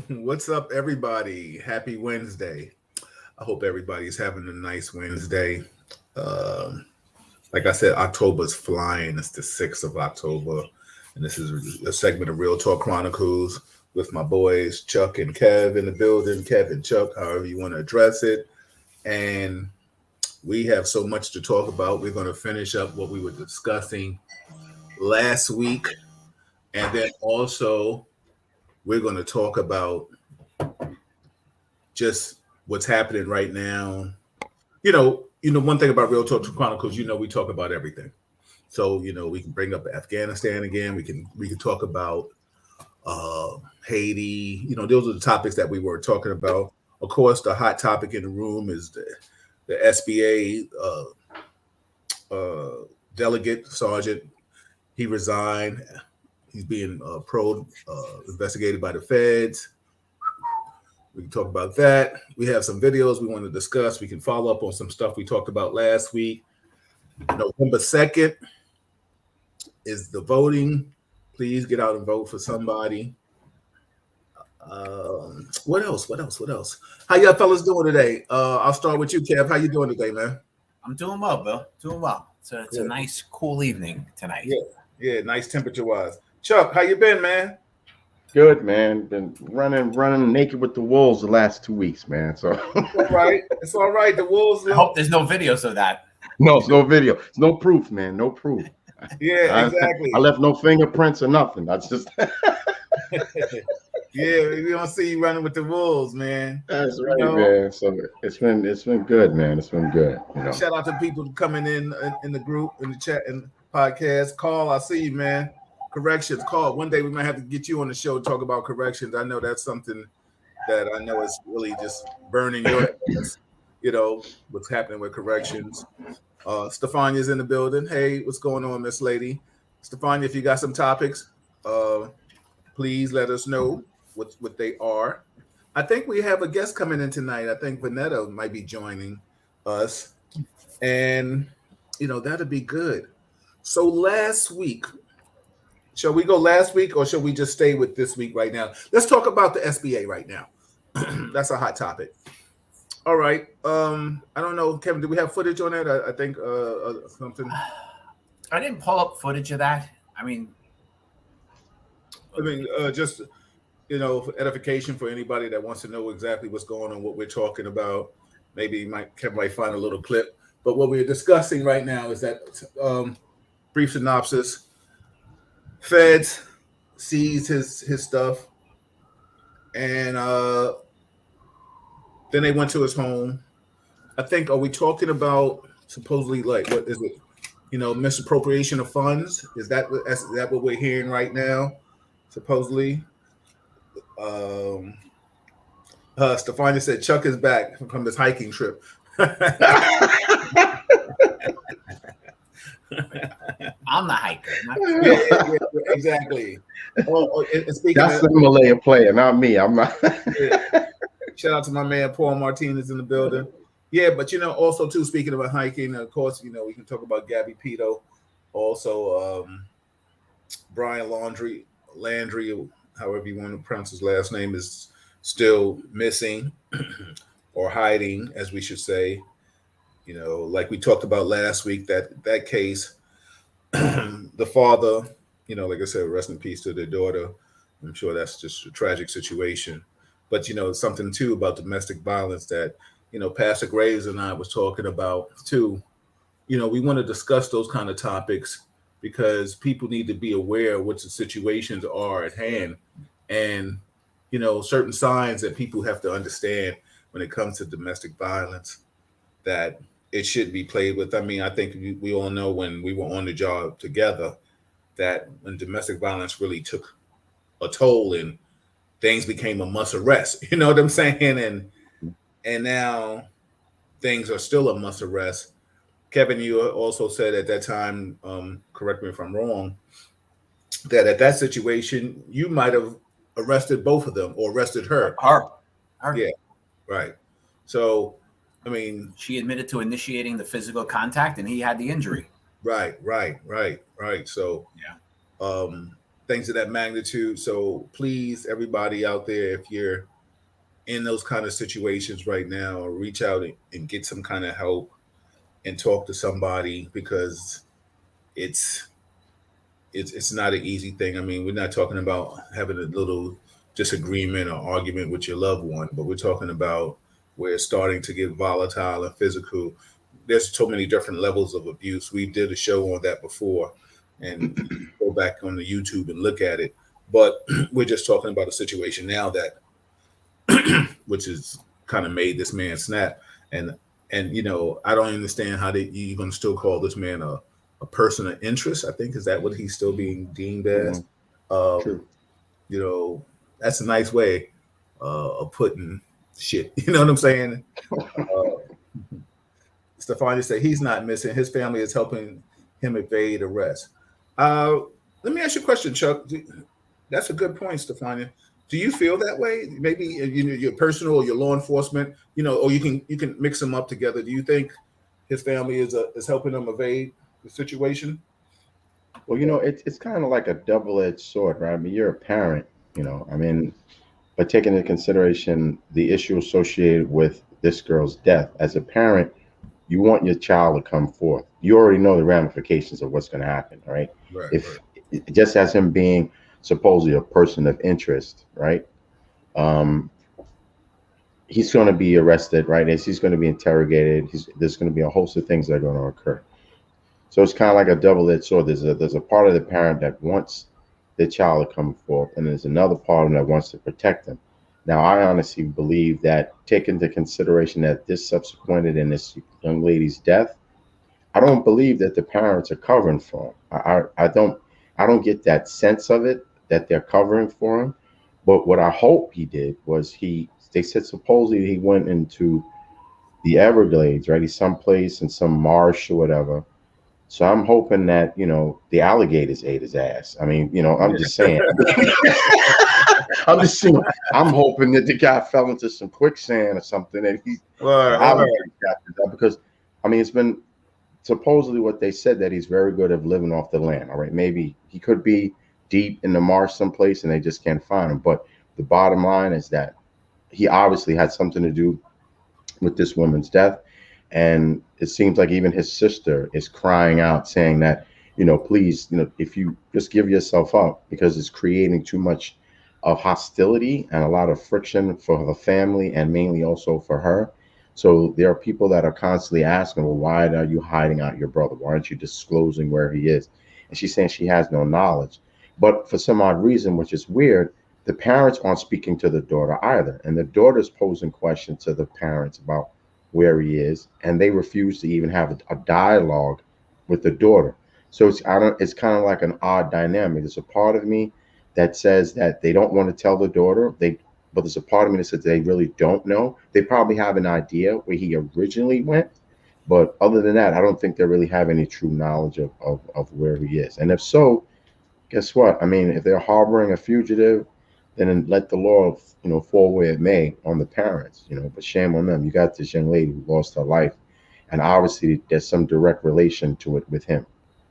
What's up, everybody? Happy Wednesday. I hope everybody's having a nice Wednesday. Um, like I said, October's flying. It's the 6th of October. And this is a segment of Real Talk Chronicles with my boys, Chuck and Kev in the building. Kev and Chuck, however you want to address it. And we have so much to talk about. We're going to finish up what we were discussing last week. And then also, we're going to talk about just what's happening right now. One thing about Real Talk Chronicles, we talk about everything. So, we can bring up Afghanistan again. We can talk about uh, Haiti. Those are the topics that we were talking about. Of course, the hot topic in the room is the SBA delegate sergeant. He resigned. He's being investigated by the feds. We can talk about that. We have some videos we want to discuss. We can follow up on some stuff we talked about last week. November 2nd is the voting. Please get out and vote for somebody. What else? What else? What else? How y'all fellas doing today? I'll start with you, Kev. How you doing today, man? I'm doing well, Bill. Doing well. It's a Good. nice, cool evening tonight. Yeah, yeah, nice temperature wise. Chuck, how you been, man? Good, man. Been running naked with the wolves the last 2 weeks, man. So It's all right. It's all right. The Wolves I look. hope there's no videos of that. no, it's no video. It's no proof, man. No proof. Yeah, I exactly. left no fingerprints or nothing. That's just Yeah, we don't see you running with the Wolves, man. that's You right, know, man. So it's been good, man. It's been good. shout out to people coming in the group, in the chat, and podcast. Call, I see you, man. Corrections, call. One day we might have to get you on the show to talk about corrections. I know that's something that I know is really just burning your ass. What's happening with corrections. Stefania's in the building. Hey, what's going on, Miss Lady? Stefania, if you got some topics, uh, please let us know what they are. I think we have a guest coming in tonight. I think Vanetta might be joining us, and that'll be good. So last week, shall we go last week or shall we just stay with this week right now? Let's talk about the SBA right now. That's a hot topic. All right. I don't know, Kevin. Do we have footage on that? I think something. I didn't pull up footage of that. I mean, I mean, just for edification for anybody that wants to know exactly what's going on, what we're talking about. Maybe Kevin might find a little clip. But what we're discussing right now is that brief synopsis. Feds seized his stuff, and then they went to his home. I think, are we talking about supposedly, like, what is it? Misappropriation of funds. Is that what we're hearing right now? Supposedly. Um, Stefania said Chuck is back from his hiking trip. Yeah, I'm the hiker. yeah, yeah, exactly. And speaking that's of, the Malaya player, not me. I'm not. yeah, shout out to my man Paul Martinez in the building. Yeah, but also too, speaking about hiking, of course, we can talk about Gabby Pito, also Brian Landry, however you want to pronounce his last name, is still missing or hiding, as we should say. Like we talked about last week, that case, the father, like I said, rest in peace to their daughter. I'm sure that's just a tragic situation. But something too about domestic violence that Pastor Graves and I was talking about too. We want to discuss those kind of topics because people need to be aware of what the situations are at hand, and certain signs that people have to understand when it comes to domestic violence, that it should be played with. I mean, I think we all know when we were on the job together that when domestic violence really took a toll and things became a must arrest, you know what I'm saying? And now things are still a must arrest. Kevin, you also said at that time, correct me if I'm wrong, that at that situation you might have arrested both of them or arrested her. Her. Yeah, right. So, I mean, She admitted to initiating the physical contact, and he had the injury. right. So, Yeah. um, things of that magnitude. So please, everybody out there, if you're in those kind of situations right now, reach out and get some kind of help and talk to somebody, because it's it's not an easy thing. I mean, we're not talking about having a little disagreement or argument with your loved one, but we're talking about where it's starting to get volatile and physical. There's so many different levels of abuse. We did a show on that before, and go back on the YouTube and look at it. But we're just talking about a situation now that, which is kind of made this man snap. And I don't understand how you're going to still call this man a person of interest. I think, is that what he's still being deemed as? True. That's a nice way of putting shit. You know what I'm saying? Stefani said he's not missing. His family is helping him evade arrest. Let me ask you a question, Chuck. That's a good point, Stefani. Do you feel that way? Maybe your personal or your law enforcement, or you can mix them up together. Do you think his family is helping him evade the situation? Well, it's kind of like a double-edged sword, right? I mean, you're a parent, but taking into consideration the issue associated with this girl's death, as a parent, you want your child to come forth. You already know the ramifications of what's going to happen, right? If just as him being supposedly a person of interest, right? He's going to be arrested, right? He's going to be interrogated. There's going to be a host of things that are going to occur. So it's kind of like a double-edged sword. There's a part of the parent that wants the child to come forth, and there's another part of them that wants to protect them. Now, I honestly believe that, take into consideration that this subsequented in this young lady's death, I don't believe that the parents are covering for him. I don't get that sense of it, that they're covering for him. But what I hope he did was they said supposedly he went into the Everglades, right? He's someplace in some marsh or whatever. So I'm hoping that, the alligators ate his ass. I mean, I'm just saying. I'm just saying. I'm hoping that the guy fell into some quicksand or something, and because, I mean, it's been supposedly what they said, that he's very good at living off the land. All right, maybe he could be deep in the marsh someplace and they just can't find him. But the bottom line is that he obviously had something to do with this woman's death. And it seems like even his sister is crying out, saying that, please, if you just give yourself up, because it's creating too much of hostility and a lot of friction for the family, and mainly also for her. So there are people that are constantly asking, well, why are you hiding out your brother? Why aren't you disclosing where he is? And she's saying she has no knowledge. But for some odd reason, which is weird, the parents aren't speaking to the daughter either. And the daughter's posing questions to the parents about where he is, and they refuse to even have a dialogue with the daughter. So it's kind of like an odd dynamic. There's a part of me that says that they don't want to tell the daughter, but there's a part of me that says they really don't know. They probably have an idea where he originally went, but other than that, I don't think they really have any true knowledge of where he is. And if so, guess what? I mean, if they're harboring a fugitive, then let the law, fall where it may on the parents, but shame on them. You got this young lady who lost her life, and obviously there's some direct relation to it with him.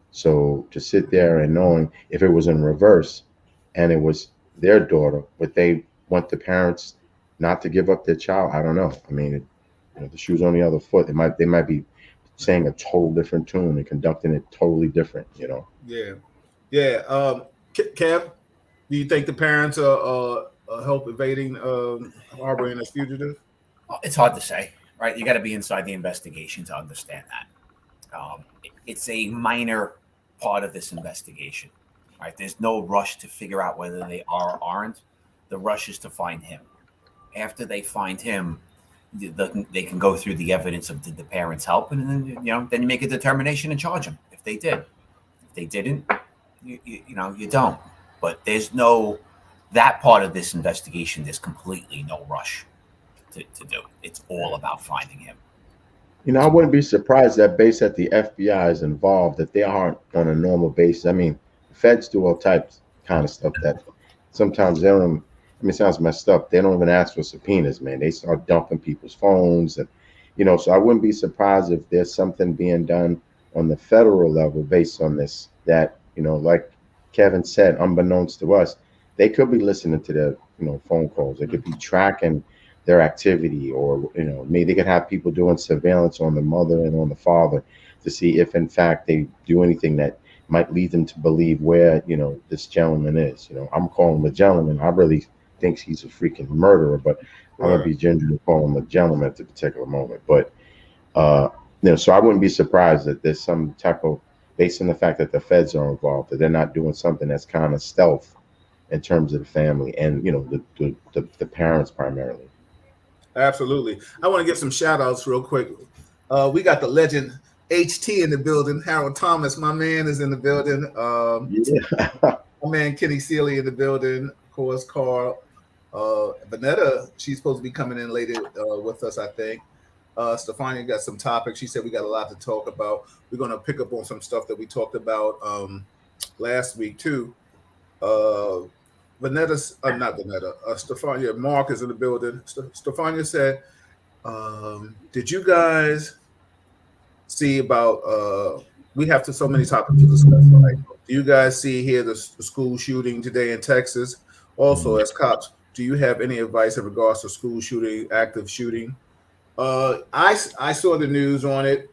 So to sit there and knowing if it was in reverse and it was their daughter, but they want the parents not to give up their child, I don't know. I mean, the shoe's on the other foot. They might be saying a total different tune and conducting it totally different, Yeah. Kev, do you think the parents help evading harboring a fugitive? Well, it's hard to say, right? You got to be inside the investigation to understand that. It's a minor part of this investigation, right? There's no rush to figure out whether they are or aren't. The rush is to find him. After they find him, they can go through the evidence of did the parents help, and then then you make a determination and charge them if they did. If they didn't, you don't. But there's that part of this investigation. There's completely no rush to do. It's all about finding him. I wouldn't be surprised that based that the FBI is involved, that they aren't on a normal basis. I mean, feds do all types kind of stuff that sometimes they don't. I mean, it sounds messed up. They don't even ask for subpoenas, man. They start dumping people's phones, and so I wouldn't be surprised if there's something being done on the federal level based on this. That like Kevin said, unbeknownst to us, they could be listening to their, phone calls. They could be tracking their activity, or maybe they could have people doing surveillance on the mother and on the father to see if, in fact, they do anything that might lead them to believe where this gentleman is. I'm calling him a gentleman. I really think he's a freaking murderer, but I'm gonna be ginger to call him a gentleman at the particular moment. But so I wouldn't be surprised that there's some type of, based on the fact that the feds are involved, that they're not doing something that's kind of stealth in terms of the family and the parents primarily. Absolutely. I want to give some shout outs real quick. We got the legend HT in the building. Harold Thomas, my man, is in the building. My man Kenny Sealy in the building. Of course, Carl. Vanetta, she's supposed to be coming in later with us, I think. Stefania got some topics. She said we got a lot to talk about. We're going to pick up on some stuff that we talked about last week, too. Stefania, Mark is in the building. Stefania said, did you guys see about, we have so many topics to discuss. Right? Do you guys see here the school shooting today in Texas? Also, as cops, do you have any advice in regards to school shooting, active shooting? I saw the news on it.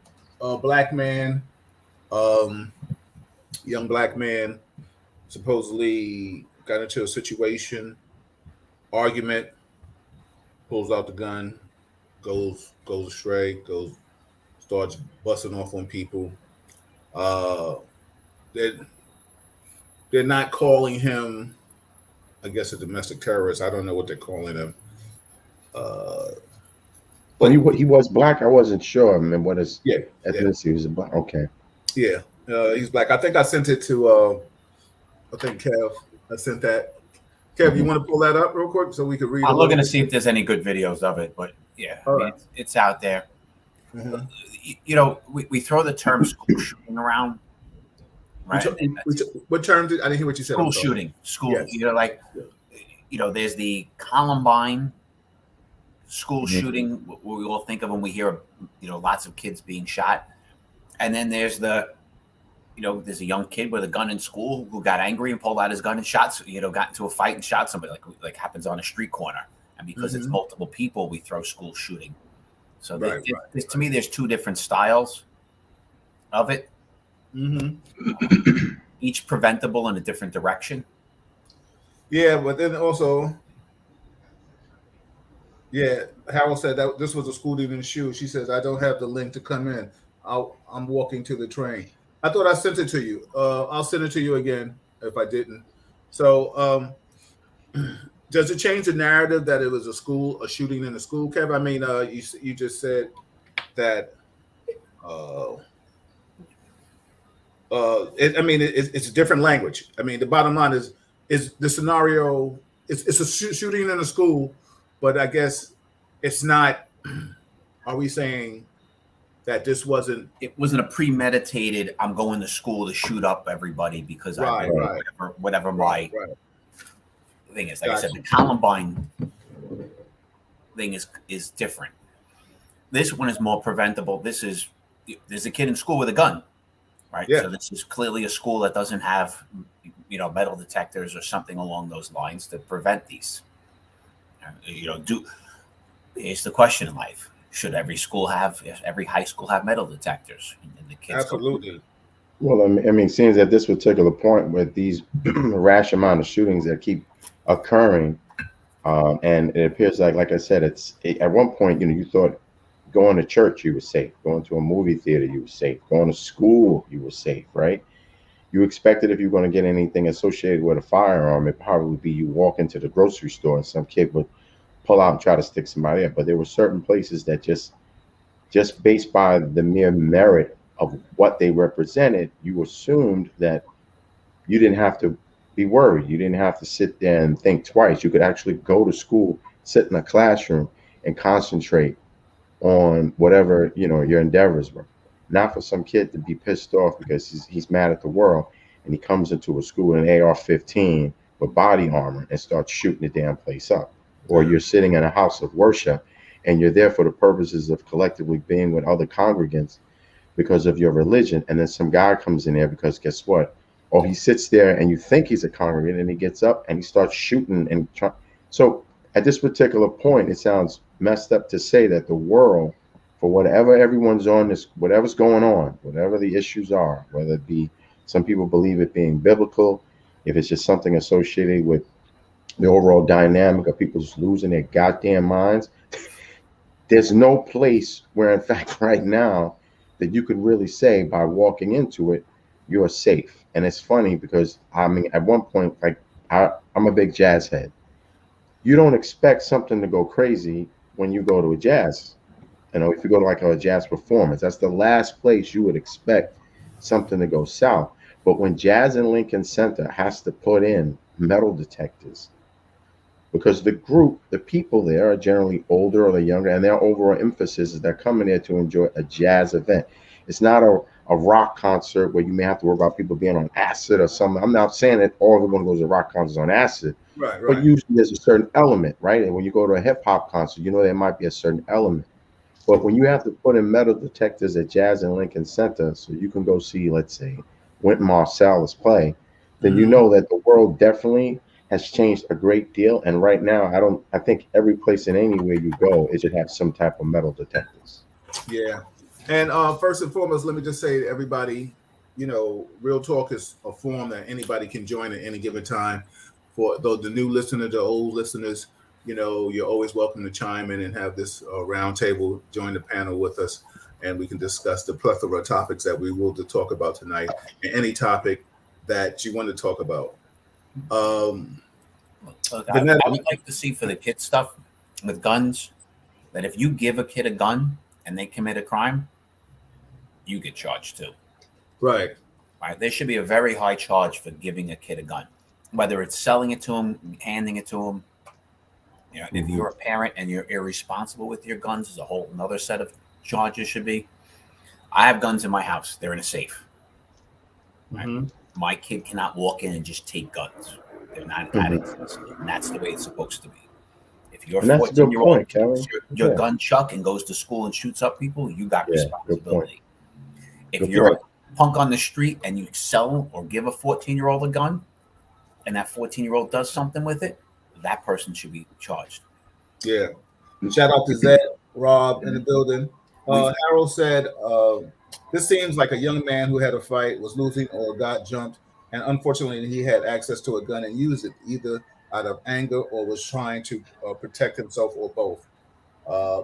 Black man, young black man, supposedly got into a situation, argument, pulls out the gun, goes astray, starts busting off on people. They're not calling him, I guess, a domestic terrorist. I don't know what they're calling him. But he was black. I wasn't sure. I mean, what is ethnicity? He was black. Okay. Yeah, he's black. I think I sent it to. I think Kev. I sent that. Kev, you want to pull that up real quick so we can read? I'm looking to see if there's any good videos of it, but yeah, it's out there. Mm-hmm. We throw the term school shooting around, right? What term? I didn't hear what you said. School shooting. School. Yes. There's the Columbine school shooting, what we all think of when we hear, lots of kids being shot. And then there's there's a young kid with a gun in school who got angry and pulled out his gun and got into a fight and shot somebody, like happens on a street corner. And because it's multiple people, we throw school shooting. So to me, there's two different styles of it. Mm-hmm. Each preventable in a different direction. Yeah, but then also, Harold said that this was a school shooting shoe. She says, I don't have the link to come in. I'm walking to the train. I thought I sent it to you. I'll send it to you again if I didn't. So does it change the narrative that it was a shooting in a school, Kev? I mean, you just said that it's a different language. I mean, the bottom line is the scenario, it's a shooting in a school, but I guess it's not. Are we saying that this wasn't? It wasn't a premeditated. I'm going to school to shoot up everybody because whatever my thing is. Like I said, the Columbine thing is different. This one is more preventable. There's a kid in school with a gun, right? Yeah. So this is clearly a school that doesn't have, metal detectors or something along those lines to prevent these. Here's the question in life: should every high school have metal detectors? And the kids absolutely. Well, I mean, it seems at this particular point with these rash amount of shootings that keep occurring, and it appears like I said, at one point, you thought going to church you were safe, going to a movie theater you were safe, going to school you were safe, right? You expected if you're going to get anything associated with a firearm, it'd probably be you walk into the grocery store and some kid would pull out and try to stick somebody up. But there were certain places that just based by the mere merit of what they represented, you assumed that you didn't have to be worried. You didn't have to sit there and think twice. You could actually go to school, sit in a classroom, and concentrate on whatever your endeavors were. Not for some kid to be pissed off because he's mad at the world and he comes into a school in an AR-15 with body armor and starts shooting the damn place up. Or you're sitting in a house of worship and you're there for the purposes of collectively being with other congregants because of your religion, and then some guy comes in there because guess what? or he sits there and you think he's a congregant, and he gets up and he starts shooting and so at this particular point, it sounds messed up to say that the world, for whatever everyone's on this, whatever's going on, whatever the issues are, whether it be some people believe it being biblical, if it's just something associated with the overall dynamic of people just losing their goddamn minds, there's no place where, in fact, right now, that you could really say by walking into it, you're safe. And it's funny because, I mean, at one point, like, I'm a big jazz head. You don't expect something to go crazy when you go to a jazz. You know, if you go to like a jazz performance, that's the last place you would expect something to go south. But when Jazz and Lincoln Center has to put in metal detectors, because the group, the people there are generally older or they're younger, and their overall emphasis is they're coming there to enjoy a jazz event. It's not a rock concert where you may have to worry about people being on acid or something. I'm not saying that all everyone goes to rock concerts on acid, Right. but usually there's a certain element, right? And when you go to a hip hop concert, you know there might be a certain element. But when you have to put in metal detectors at Jazz and Lincoln Center so you can go see, let's say, Wynton Marsalis play, then you know that the world definitely has changed a great deal. And right now, I think every place and anywhere you go, it should have some type of metal detectors. Yeah. And first and foremost, let me just say to everybody, you know, Real Talk is a forum that anybody can join at any given time. For the new listeners, the old listeners, you know, you're always welcome to chime in and have this round table, join the panel with us, and we can discuss the plethora of topics that we will to talk about tonight, and any topic that you want to talk about. Look, I would like to see for the kid stuff with guns that if you give a kid a gun and they commit a crime, you get charged too. Right. There should be a very high charge for giving a kid a gun, whether it's selling it to him, handing it to him. You know, if you're a parent and you're irresponsible with your guns, there's a whole another set of charges should be. I have guns in my house. They're in a safe. Right? My kid cannot walk in and just take guns. They're not added to this. And that's the way it's supposed to be. If you're 14-year-old, your gun chuck and goes to school and shoots up people, you got responsibility. If you're a punk on the street and you sell or give a 14-year-old a gun and that 14-year-old does something with it, that person should be charged. Yeah. Shout out to Zed, Rob in the building. Harold said, this seems like a young man who had a fight, was losing or got jumped, and unfortunately he had access to a gun and used it either out of anger or was trying to protect himself or both.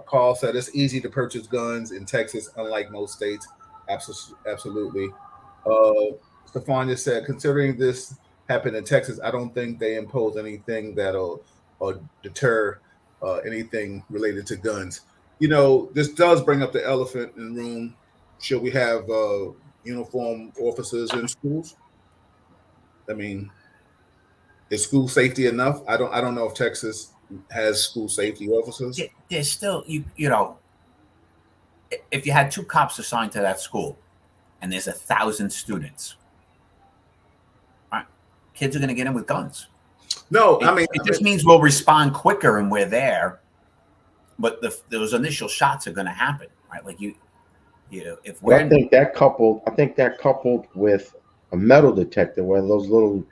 Carl said it's easy to purchase guns in Texas, unlike most states. Absolutely. Stefania said, considering this happened in Texas, I don't think they impose anything that'll deter anything related to guns. You know, this does bring up the elephant in the room. Should we have uniformed officers in schools? I mean, is school safety enough? I don't know if Texas has school safety officers. There's still you know, if you had 2 cops assigned to that school and there's 1,000 students, right, kids are going to get in with guns. No, it just means we'll respond quicker and we're there. But those initial shots are going to happen, right? Like you know, if we're. I think that coupled with a metal detector, where those little,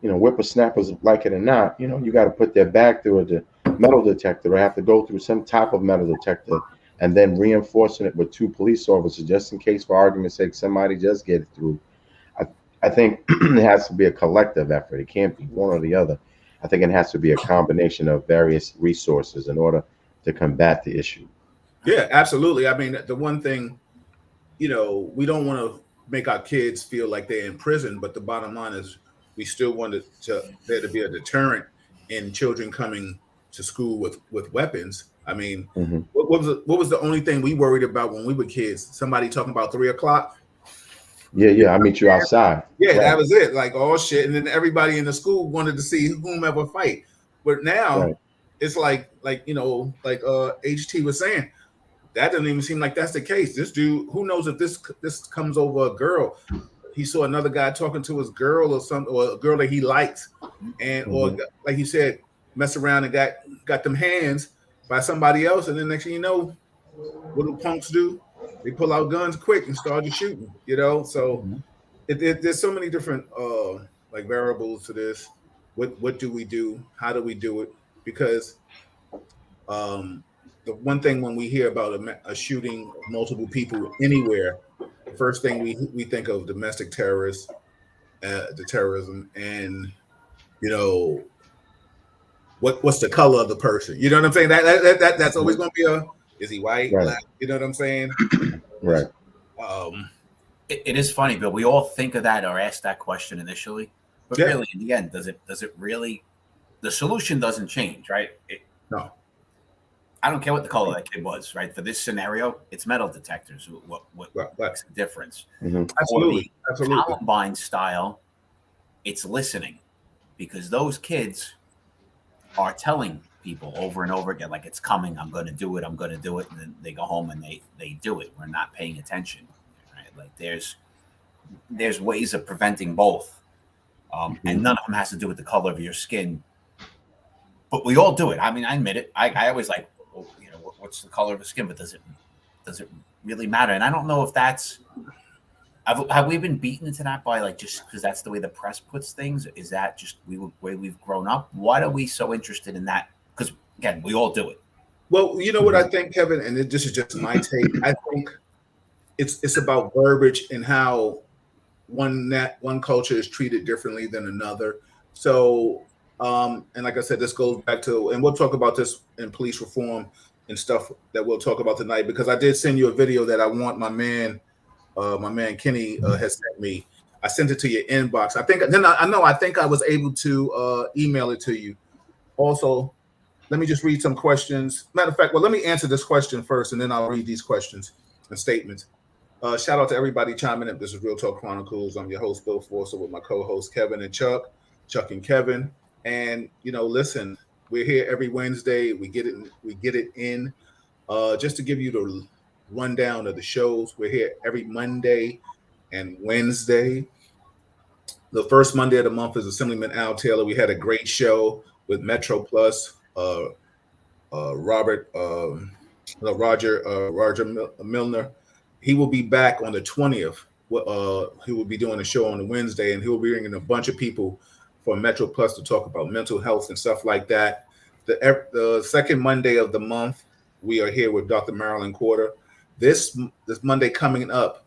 you know, whippersnappers, like it or not, you know, you got to put their back through a metal detector, or have to go through some type of metal detector, and then reinforcing it with 2 police officers, just in case, for argument's sake, somebody just get it through. I think it has to be a collective effort. It can't be one or the other. I think it has to be a combination of various resources in order to combat the issue. Yeah, absolutely. I mean, the one thing, you know, we don't want to make our kids feel like they're in prison, but the bottom line is we still want there to be a deterrent in children coming to school with weapons. I mean, what was the only thing we worried about when we were kids? Somebody talking about 3 o'clock? Yeah, I'll meet you outside. Yeah, right. That was it. Like, oh shit. And then everybody in the school wanted to see whomever fight. But now it's like you know, like HT was saying, that doesn't even seem like that's the case. This dude, who knows if this comes over a girl. He saw another guy talking to his girl or something, or a girl that he likes, and or like he said, mess around and got them hands by somebody else, and then next thing you know, what do punks do? They pull out guns quick and start shooting, you know. So there's so many different like variables to this. What do we do? How do we do it? Because um, the one thing when we hear about a shooting of multiple people anywhere, the first thing we think of domestic terrorists, the terrorism, and you know what's the color of the person. You know what I'm saying? That's always going to be a, is he white, Right. black? You know what I'm saying? Right. It is funny, but we all think of that or ask that question initially, but Yeah. really, in the end, does it really? The solution doesn't change, right? No. I don't care what the color of that kid was, right? For this scenario, it's metal detectors. What Right. makes a difference? Absolutely. For the Columbine style, it's listening, because those kids are telling people over and over again, like, it's coming, I'm going to do it, and then they go home and they do it. We're not paying attention, right? Like there's ways of preventing both, and none of them has to do with the color of your skin, but we all do it. I mean, I admit it. I always like, well, you know, what's the color of the skin, but does it really matter? And I don't know if that's, have we been beaten into that by, like, just because that's the way the press puts things? Is that just the way we've grown up? Why are we so interested in that? Because again, we all do it. Well, you know what I think, Kevin, and this is just my take. I think it's about verbiage and how one culture is treated differently than another. So, and like I said, this goes back to, and we'll talk about this in police reform and stuff that we'll talk about tonight, because I did send you a video that I want my man Kenny has sent me. I sent it to your inbox. I think I was able to email it to you. Also, let me just read some questions. Matter of fact, well, let me answer this question first, and then I'll read these questions and statements. Shout out to everybody chiming in. This is Real Talk Chronicles. I'm your host, Bill Forster, with my co-hosts Kevin and Chuck and Kevin. And listen, we're here every Wednesday. We get it in. Just to give you the rundown of the shows, we're here every Monday and Wednesday. The first Monday of the month is Assemblyman Al Taylor. We had a great show with Metro Plus. Roger Milner. He will be back on the 20th. He will be doing a show on the Wednesday, and he will be bringing a bunch of people from Metro Plus to talk about mental health and stuff like that. The second Monday of the month, we are here with Dr. Marilyn Quarter. This Monday coming up,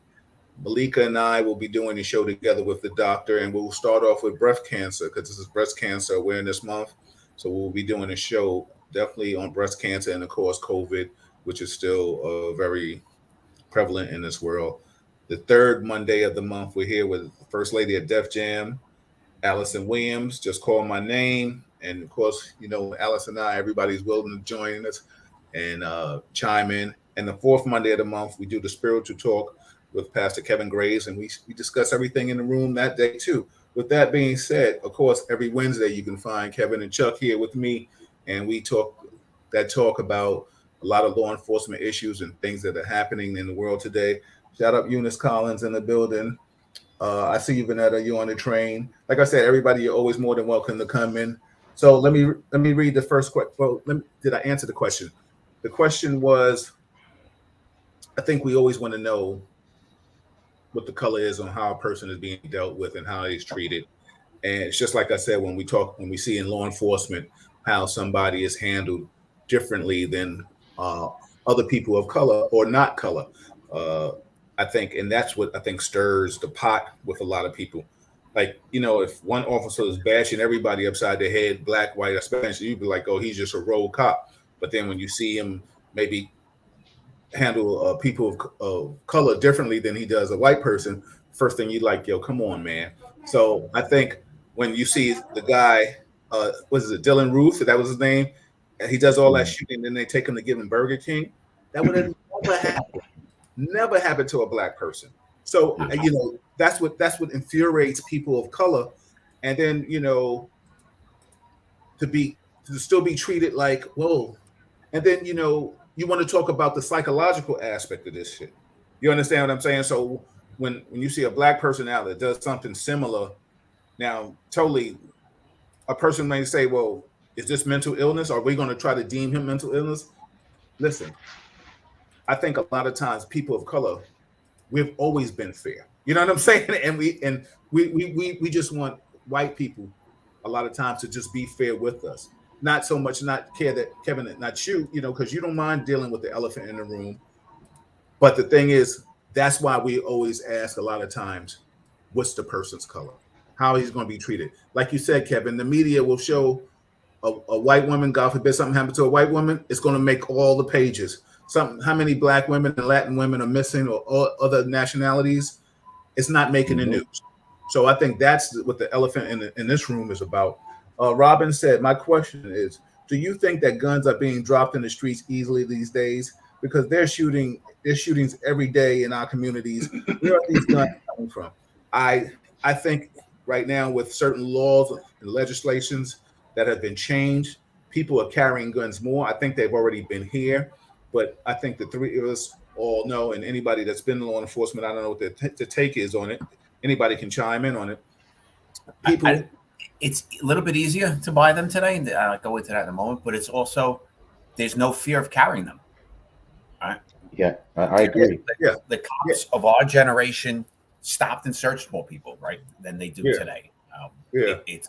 Malika and I will be doing a show together with the doctor, and we'll start off with breast cancer, because this is Breast Cancer Awareness Month. So we'll be doing a show definitely on breast cancer and, of course, COVID, which is still very prevalent in this world. The third Monday of the month, we're here with the First Lady of Def Jam, Allison Williams. Just call my name. And, of course, Alice and I, everybody's willing to join us and chime in. And the fourth Monday of the month, we do the Spiritual Talk with Pastor Kevin Graves, and we discuss everything in the room that day, too. With that being said, of course, every Wednesday you can find Kevin and Chuck here with me, and we talk about a lot of law enforcement issues and things that are happening in the world today. Shout out Eunice Collins in the building. I see you, Vanetta. You on the train. Like I said, everybody, you're always more than welcome to come in. So let me read the first question. Well, did I answer the question? The question was, I think we always want to know what the color is on how a person is being dealt with and how he's treated. And it's just like I said, when we see in law enforcement how somebody is handled differently than other people of color or not color. I think, and that's what I think stirs the pot with a lot of people. Like, if one officer is bashing everybody upside the head, black, white, or Spanish, you'd be like, oh, he's just a rogue cop. But then when you see him maybe handle people of color differently than he does a white person, first thing you like, yo, come on, man. So I think when you see the guy, Dylan Roof, that was his name, and he does all that shooting, and then they take him to give him Burger King, that would have never happened to a black person. So that's what infuriates people of color, and then to still be treated like, whoa, and then you want to talk about the psychological aspect of this shit. You understand what I'm saying? So when you see a black person out that does something similar, now totally, a person may say, well, is this mental illness? Are we going to try to deem him mental illness? Listen, I think a lot of times people of color, we've always been fair. You know what I'm saying? And we just want white people a lot of times to just be fair with us. Not so much not care that Kevin not shoot, because you don't mind dealing with the elephant in the room. But the thing is, that's why we always ask a lot of times, what's the person's color? How he's going to be treated. Like you said, Kevin, the media will show a white woman, God forbid something happened to a white woman, it's going to make all the pages. How many black women and Latin women are missing, or other nationalities? It's not making the news. So I think that's what the elephant in this room is about. Robin said, my question is, do you think that guns are being dropped in the streets easily these days? Because there's shootings every day in our communities. Where are these guns coming from? I think right now, with certain laws and legislations that have been changed, people are carrying guns more. I think they've already been here, but I think the three of us all know, and anybody that's been in law enforcement, I don't know what the take is on it. Anybody can chime in on it. It's a little bit easier to buy them today, and I'll go into that in a moment, but it's also, there's no fear of carrying them. Right? Yeah, I agree. The cops of our generation stopped and searched more people, right, than they do today. It's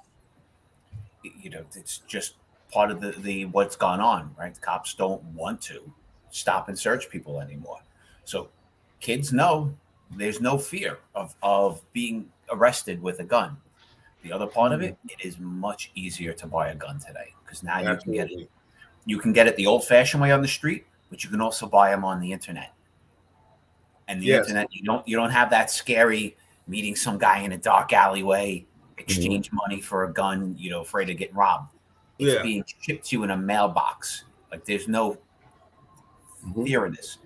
just part of the what's gone on, right? Cops don't want to stop and search people anymore. So kids know there's no fear of being arrested with a gun. The other part of it is much easier to buy a gun today, because now you can get it the old-fashioned way on the street, but you can also buy them on the internet. And the internet, you don't have that scary meeting some guy in a dark alleyway, exchange money for a gun, afraid of getting robbed. It's being shipped to you in a mailbox. Like, there's no fear in this.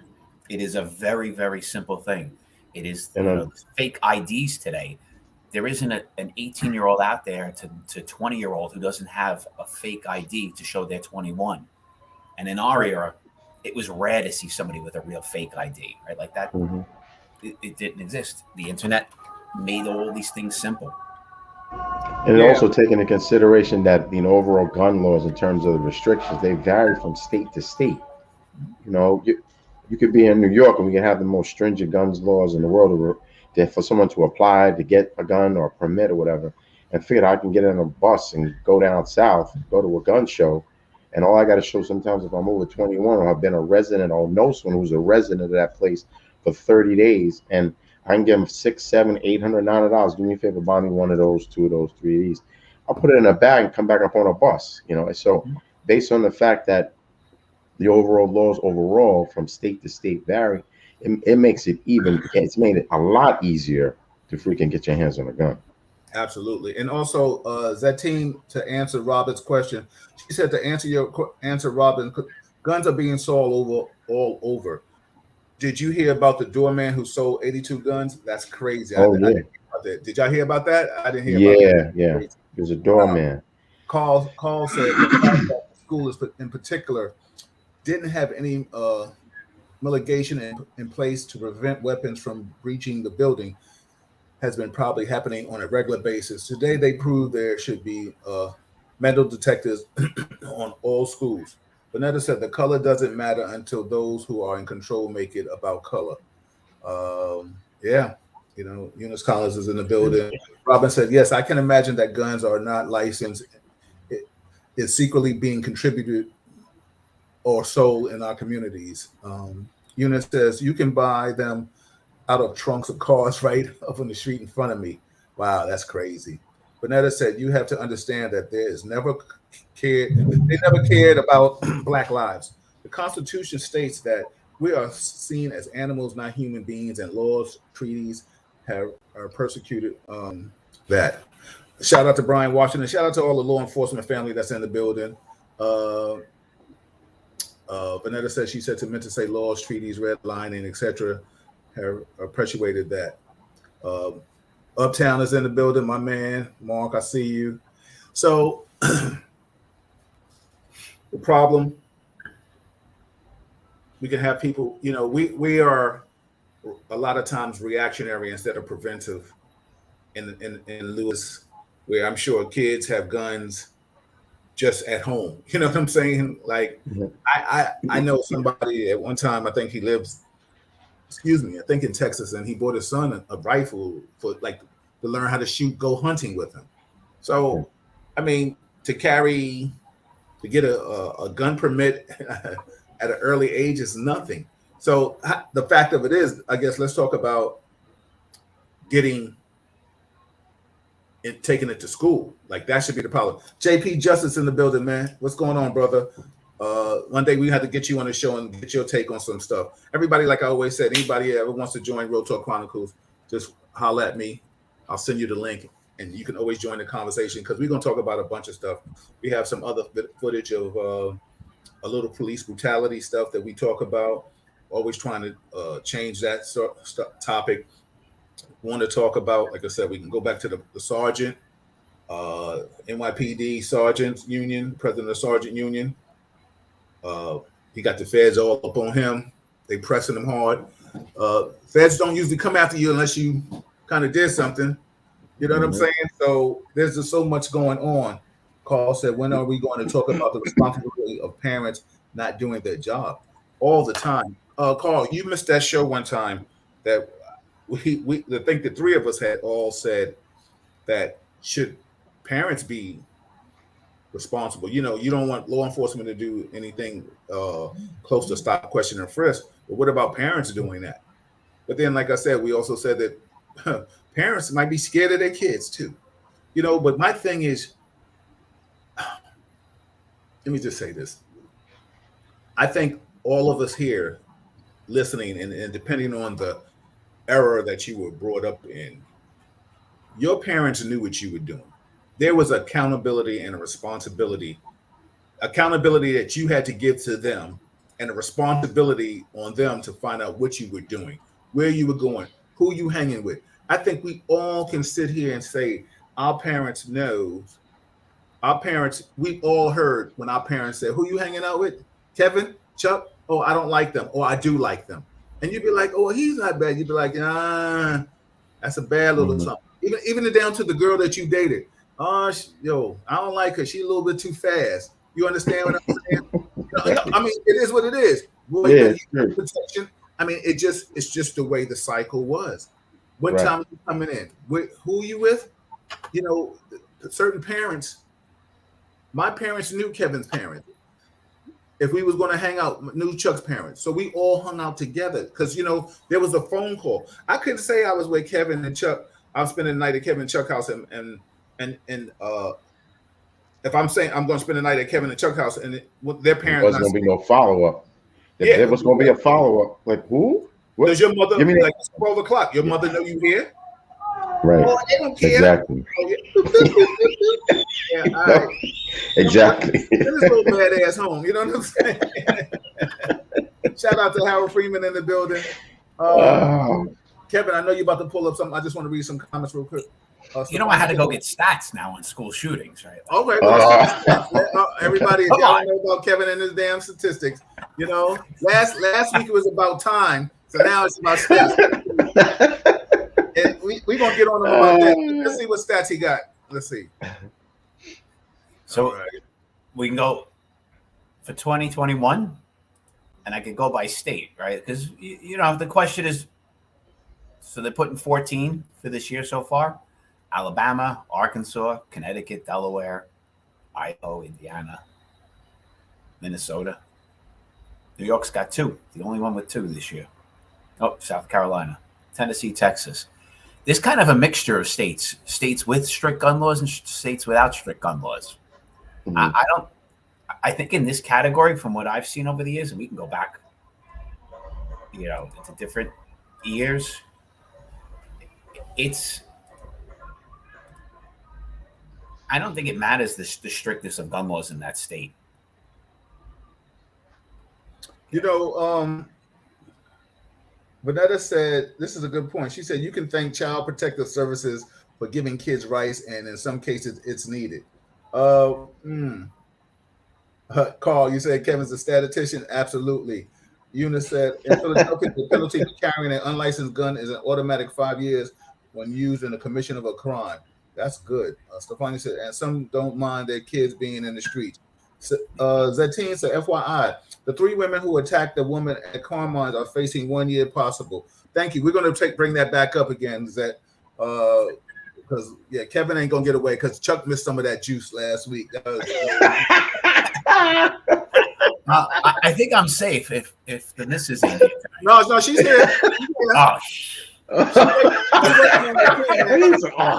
It is a very, very simple thing. It is fake IDs today. There isn't an 18-year-old out there to 20-year-old who doesn't have a fake ID to show they're 21. And in our era, it was rare to see somebody with a real fake ID, right? Like that, it didn't exist. The internet made all these things simple. And also taking into consideration that overall gun laws, in terms of the restrictions, they vary from state to state. You could be in New York and we can have the most stringent guns laws in the world, for someone to apply to get a gun or a permit or whatever, and figure I can get on a bus and go down south, go to a gun show, and all I got to show sometimes if I'm over 21 or I've been a resident or know someone who's a resident of that place for 30 days, and I can give them $600, $700, $800, $900. Do me a favor, buy me one of those, two of those, three of these. I'll put it in a bag and come back up on a bus. So based on the fact that the overall laws overall from state to state vary, it makes it it's made it a lot easier to freaking get your hands on a gun. Absolutely. And also, Zatine, to answer Robin's question, she said to answer Robin, guns are being sold all over. Did you hear about the doorman who sold 82 guns? That's crazy. I didn't hear about that. Did y'all hear about that? I didn't hear about that. Yeah. There's a doorman. Carl said the school in particular didn't have any mitigation in place to prevent weapons from breaching the building, has been probably happening on a regular basis. Today, they proved there should be metal detectors on all schools. Vanetta said the color doesn't matter until those who are in control make it about color. Eunice Collins is in the building. Robin said, yes, I can imagine that guns are not licensed. It's secretly being contributed or sold in our communities. Eunice says, you can buy them out of trunks of cars right up on the street in front of me. Wow, that's crazy. Vanetta said, you have to understand that they never cared about Black lives. The Constitution states that we are seen as animals, not human beings, and laws, treaties are persecuted that. Shout out to Brian Washington. Shout out to all the law enforcement family that's in the building. Vanetta said, she said to meant to say laws, treaties, redlining, etc. have perpetuated that. Uptown is in the building, my man. Mark, I see you. So the problem, we can have people, we are a lot of times reactionary instead of preventive in Lewis, where I'm sure kids have guns just at home. You know what I'm saying? Like, I know somebody at one time, I think he lives excuse me, I think in Texas, and he bought his son a rifle for like to learn how to shoot, go hunting with him. So, I mean, to get a gun permit at an early age is nothing. So the fact of it is, I guess let's talk about getting it, taking it to school. Like that should be the problem. JP Justice in the building, man. What's going on, brother? One day we have to get you on the show and get your take on some stuff. Everybody, like I always said, anybody ever wants to join Real Talk Chronicles, just holler at me. I'll send you the link, and you can always join the conversation because we're going to talk about a bunch of stuff. We have some other footage of a little police brutality stuff that we talk about. Always trying to change that topic. We want to talk about, like I said, we can go back to the sergeant, NYPD Sergeant Union, president of Sergeant Union. He got the feds all up on him. They pressing him hard. Feds don't usually come after you unless you kind of did something. You know what I'm saying? So there's just so much going on. Carl said, when are we going to talk about the responsibility of parents not doing their job all the time? Carl, you missed that show one time that I think the three of us had all said that should parents be responsible? You know, you don't want law enforcement to do anything close to stop, question, and frisk. But what about parents doing that? But then, like I said, we also said that parents might be scared of their kids too. You know, but my thing is, let me just say this. I think all of us here listening and depending on the era that you were brought up in, your parents knew what you were doing. There was accountability and a responsibility that you had to give to them, and a responsibility on them to find out what you were doing, where you were going, who you hanging with. I think we all can sit here and say our parents know. Our parents, we all heard when our parents said, who you hanging out with? Kevin, Chuck? Oh, I don't like them. Or I do like them. And you'd be like, oh, he's not bad. You'd be like, that's a bad little something. Even down to the girl that you dated. Oh, I don't like her. She's a little bit too fast. You understand what I'm saying? I mean, it is what it is. Protection. I mean, it's just the way the cycle was. What time are you coming in? Who are you with? You know, certain parents. My parents knew Kevin's parents. If we was going to hang out, knew Chuck's parents. So we all hung out together because, you know, there was a phone call. I couldn't say I was with Kevin and Chuck. I was spending the night at Kevin and Chuck's house and if I'm saying I'm going to spend the night at Kevin and Chuck's house and their parents, there wasn't going to be no follow-up. There was going to be a follow-up. Like, who? What? Does your mother, like, it's 12 o'clock, your mother know you here? Right. Oh, they don't care. Exactly. Yeah, all right. Exactly. Send this little badass home. You know what I'm saying? Shout out to Harold Freeman in the building. Kevin, I know you're about to pull up something. I just want to read some comments real quick. You know, I had to go get stats now on school shootings, right? Okay. Everybody, if y'all know about Kevin and his damn statistics, you know, last week it was about time, so now it's about stats. And we're going to get on him about that. Let's see what stats he got. Let's see. So we can go for 2021, and I could go by state, right? Because, you know, the question is, so they're putting 14 for this year so far. Alabama, Arkansas, Connecticut, Delaware, Idaho, Indiana, Minnesota. New York's got 2. The only one with 2 this year. Oh, South Carolina, Tennessee, Texas. There's kind of a mixture of states with strict gun laws and states without strict gun laws. Mm-hmm. I think in this category, from what I've seen over the years, and we can go back, you know, to different years, I don't think it matters the strictness of gun laws in that state. You know, Vanetta said, this is a good point. She said, you can thank Child Protective Services for giving kids rights, and in some cases, it's needed. Carl, you said Kevin's a statistician? Absolutely. Eunice said, in Philadelphia, the penalty for carrying an unlicensed gun is an automatic 5 years when used in the commission of a crime. That's good. Stefani said, and some don't mind their kids being in the streets. Zetine said, FYI, the 3 women who attacked the woman at Carmine's are facing 1 year possible. Thank you. We're going to bring that back up again, Zet. Because Kevin ain't gonna get away because Chuck missed some of that juice last week. I think I'm safe if the missus ain't here tonight. No, she's here. Oh,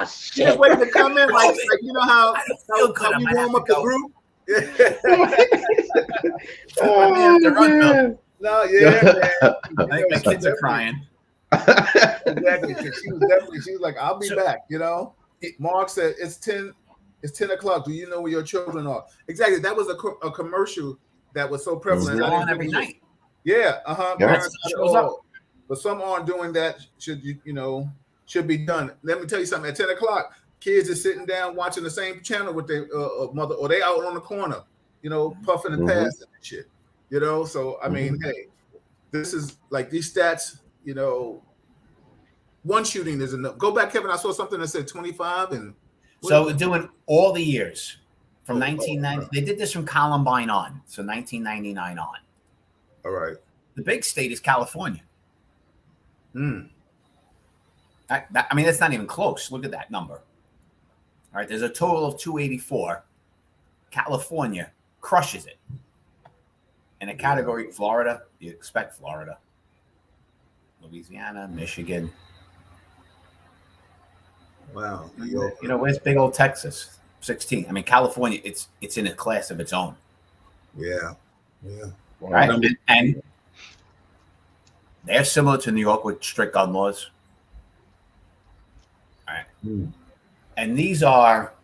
she's waiting to come in, like you know how you warm up the group. No, yeah. I think my kids are crying. Exactly. She was like, I'll be back, you know. Mark said it's 10 o'clock. Do you know where your children are? Exactly. That was a commercial that was so prevalent. On every night. Yeah, Parents shows up. But some aren't doing that. Should be done. Let me tell you something. At 10 o'clock, kids are sitting down watching the same channel with their mother, or they out on the corner, puffing and passing and shit. So I mean, hey, this is like these stats. One shooting is enough. Go back, Kevin. I saw something that said 25 and. So doing all the years from 1990. They did this from Columbine on, so 1999 on. All right. The big state is California. I mean, that's not even close. Look at that number. All right, there's a total of 284. California crushes it. In a category, Florida, you expect Florida. Louisiana, Michigan. Wow. Where's big old Texas? 16. I mean, California, it's in a class of its own. Yeah. Right? And they're similar to New York with strict gun laws. All right. And these are,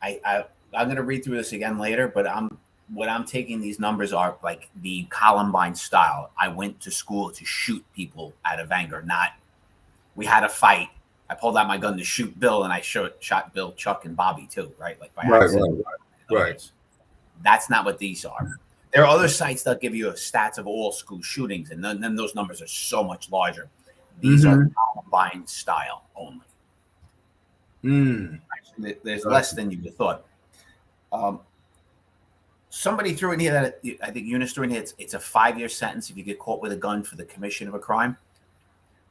I'm going to read through this again later, but what I'm taking these numbers are like the Columbine style. I went to school to shoot people out of anger, not we had a fight. I pulled out my gun to shoot Bill, and I shot Bill, Chuck, and Bobby too, right? Like by accident. Right. That's not what these are. There are other sites that give you stats of all school shootings, and then those numbers are so much larger. These are Columbine style only. There's less than you would have thought. Somebody threw in here that I think Eunice threw in here. It's a 5-year sentence if you get caught with a gun for the commission of a crime.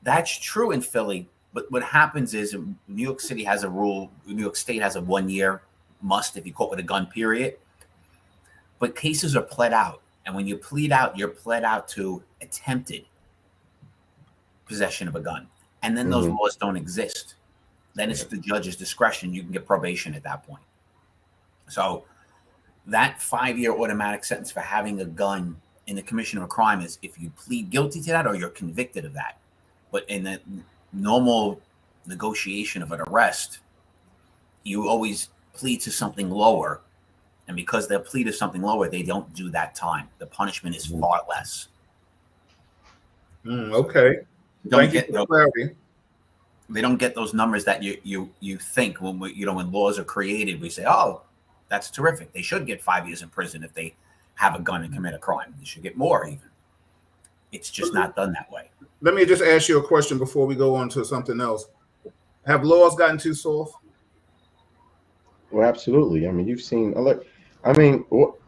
That's true in Philly, but what happens is New York City has a rule. New York State has a 1-year must if you caught with a gun, period. But cases are pled out, and when you plead out, you're pled out to attempted possession of a gun, and then those laws don't exist. Then it's the judge's discretion. You can get probation at that point. So that 5-year automatic sentence for having a gun in the commission of a crime is if you plead guilty to that or you're convicted of that. But in the normal negotiation of an arrest, you always plead to something lower. And because they'll plead to something lower, they don't do that time. The punishment is far less. Okay. Thank you for the clarity. They don't get those numbers that you think when when laws are created. We say, oh, that's terrific. They should get 5 years in prison if they have a gun and commit a crime. They should get more even. It's just not done that way. Let me just ask you a question before we go on to something else. Have laws gotten too soft? Well, absolutely. I mean, you've seen.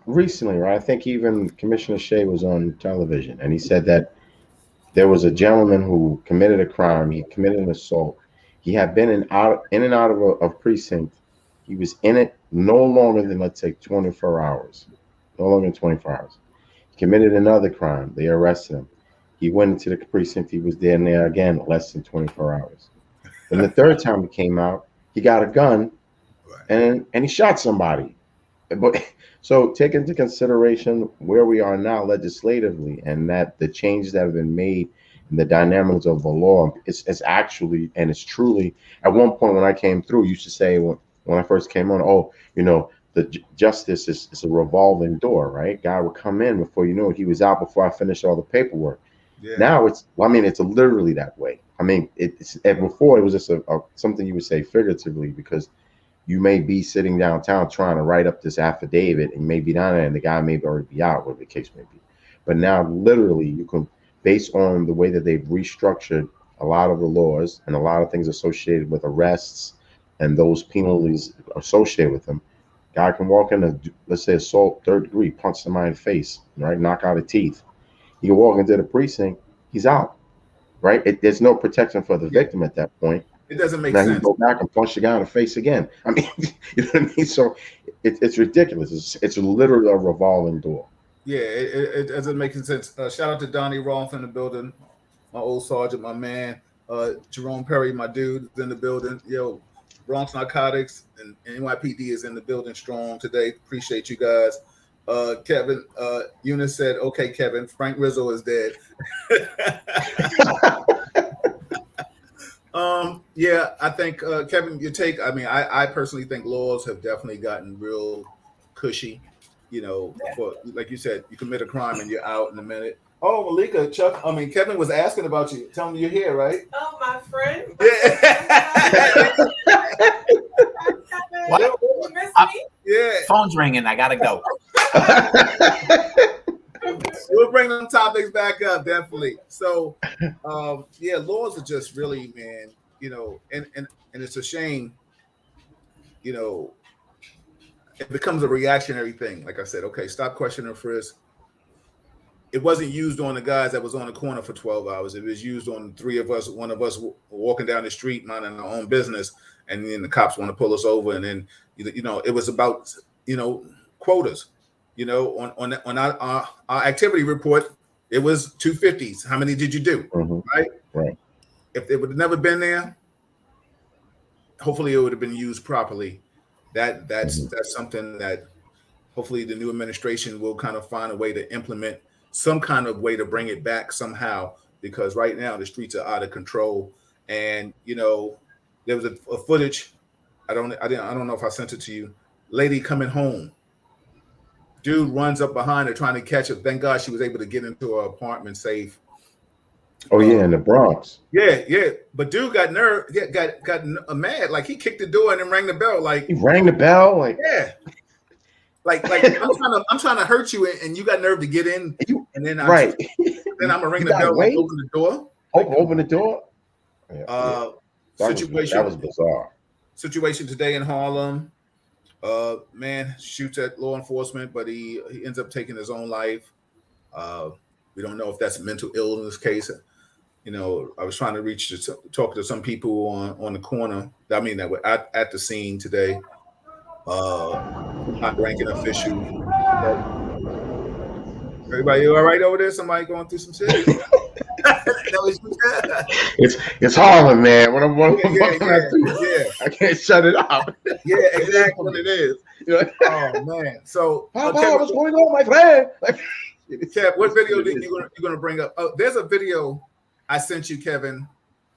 Recently, right? I think even Commissioner Shea was on television, and he said that there was a gentleman who committed a crime. He committed an assault. He had been in and out of a precinct. He was in it no longer than, let's say, 24 hours. No longer than 24 hours. He committed another crime. They arrested him. He went into the precinct. He was there and there again, less than 24 hours. And the third time he came out, he got a gun, and he shot somebody. But so take into consideration where we are now legislatively, and that the changes that have been made in the dynamics of the law, it's actually, and it's truly, at one point when I came through, used to say when I first came on, the justice is a revolving door, right? Guy would come in before you know it, he was out before I finished all the paperwork. Yeah. Now it's literally that way. I mean, before it was just something you would say figuratively, because you may be sitting downtown trying to write up this affidavit, and you may be down there and the guy may already be out, whatever the case may be. But now literally you can, based on the way that they've restructured a lot of the laws and a lot of things associated with arrests and those penalties associated with them, Guy can walk in, let's say, assault 3rd degree, punch somebody in the face, right? Knock out a teeth. He can walk into the precinct, he's out, right? There's no protection for the victim at that point. It doesn't make Now sense. he go back and punch the guy in the face again. I mean, you know what I mean? So it's ridiculous. It's literally a revolving door. Yeah, it doesn't make sense. Shout out to Donnie Roth in the building, my old sergeant, my man. Jerome Perry, my dude, is in the building. Yo, Bronx Narcotics and NYPD is in the building strong today. Appreciate you guys. Kevin, Eunice said, okay, Kevin, Frank Rizzo is dead. Yeah, I think, Kevin, your take, I mean, I personally think laws have definitely gotten real cushy. You know, for like you said, you commit a crime and you're out in a minute. Oh, Malika, Kevin was asking about you. Tell me you're here, right? Oh, my friend. Yeah. What? You miss me? Yeah. Phone's ringing. I gotta go. We'll bring them topics back up, definitely. So, yeah, laws are just really, man, you know, and it's a shame, you know, it becomes a reactionary thing. Like I said, okay, stop questioning frisk. It wasn't used on the guys that was on the corner for 12 hours. It was used on 3 of us, one of us walking down the street, minding our own business, and then the cops want to pull us over. And then, you know, it was about, you know, quotas. You know, on our activity report, it was 250s. How many did you do? Mm-hmm. Right. If it would have never been there, hopefully it would have been used properly. That's something that hopefully the new administration will kind of find a way to implement some kind of way to bring it back somehow, because right now the streets are out of control. And you know, there was a footage. I don't know if I sent it to you. Lady coming home. Dude runs up behind her trying to catch her. Thank God she was able to get into her apartment safe. Oh yeah, in the Bronx. Yeah. But dude got got mad. Like he kicked the door and then rang the bell. Like he rang the bell. Like yeah. Like I'm trying to hurt you, and you got nerve to get in, and then right. Then I'm gonna ring the bell and open the door. Open the door. Yeah. Situation that was bizarre. Situation today in Harlem. Man shoots at law enforcement, but he ends up taking his own life. We don't know if that's a mental illness case. You know, I was trying to talk to some people on the corner. I mean, that were at the scene today. High-ranking official. Everybody all right over there? Somebody going through some shit? It's Harlem, man. What Yeah. I can't shut it off. Yeah, exactly what it is. Oh man. So Papa, what's going on, my friend? Kev, what video you're gonna bring up? Oh, there's a video I sent you, Kevin,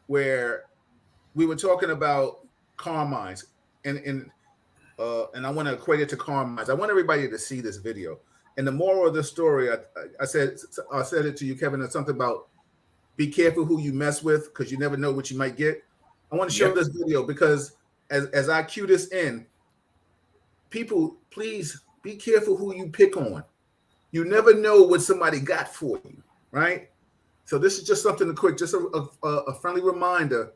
where we were talking about car mines, and I want to equate it to car mines. I want everybody to see this video. And the moral of the story, I said it to you, Kevin. It's something about be careful who you mess with, because you never know what you might get. I want to show this video because as I cue this in, people, please be careful who you pick on. You never know what somebody got for you, right? So this is just something quick, just a friendly reminder,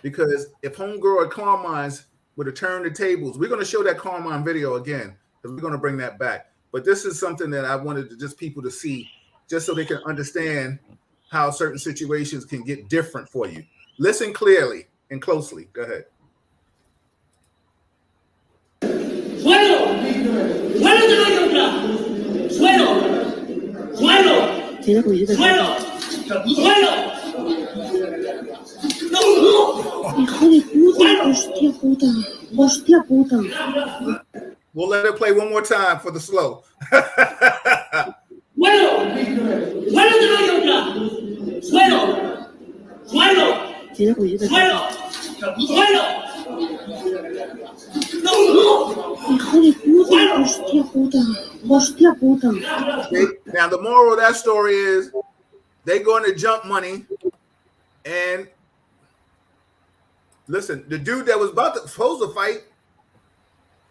because if Homegirl at Carmine's would have turned the tables, we're going to show that Carmine video again, because we're going to bring that back. But this is something that I wanted just people to see, just so they can understand how certain situations can get different for you. Listen clearly and closely. Go ahead. ¡Suelo! ¡Suelo te doy otra! ¡Suelo! ¡Suelo! ¡Suelo! ¡Suelo! Hijo de puta, hostia puta. We'll let it play one more time for the slow. ¡Suelo! ¡Suelo te doy otra! ¡Suelo! ¡Suelo! ¡Suelo! ¡Suelo! Hijo de puta, hostia puta. Okay. Now the moral of that story is they're going to jump money, and listen, the dude that was supposed to fight,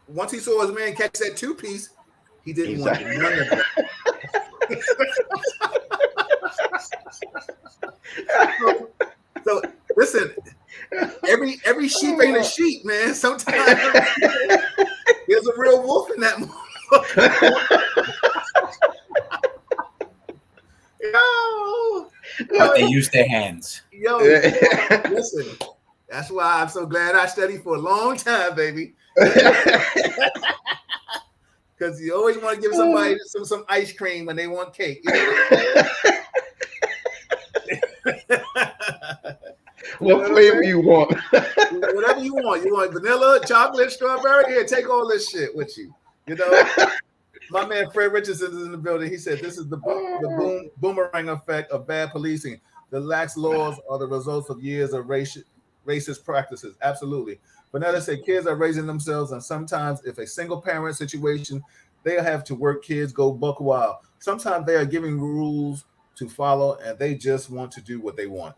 once he saw his man catch that 2-piece, he didn't want none of that. So listen, every sheep ain't a sheep, man. Sometimes there's was a real wolf in that Yo, But they use their hands. yo, listen. That's why I'm so glad I studied for a long time, baby. Because you always want to give somebody some ice cream when they want cake. You know What flavor you want? Whatever you want. You want vanilla, chocolate, strawberry? Here, take all this shit with you. You know? My man Fred Richardson is in the building. He said this is the boomerang effect of bad policing. The lax laws are the results of years of racist practices. Absolutely. Vanessa said kids are raising themselves, and sometimes if a single parent situation, they have to work kids go buck wild. Sometimes they are giving rules to follow, and they just want to do what they want.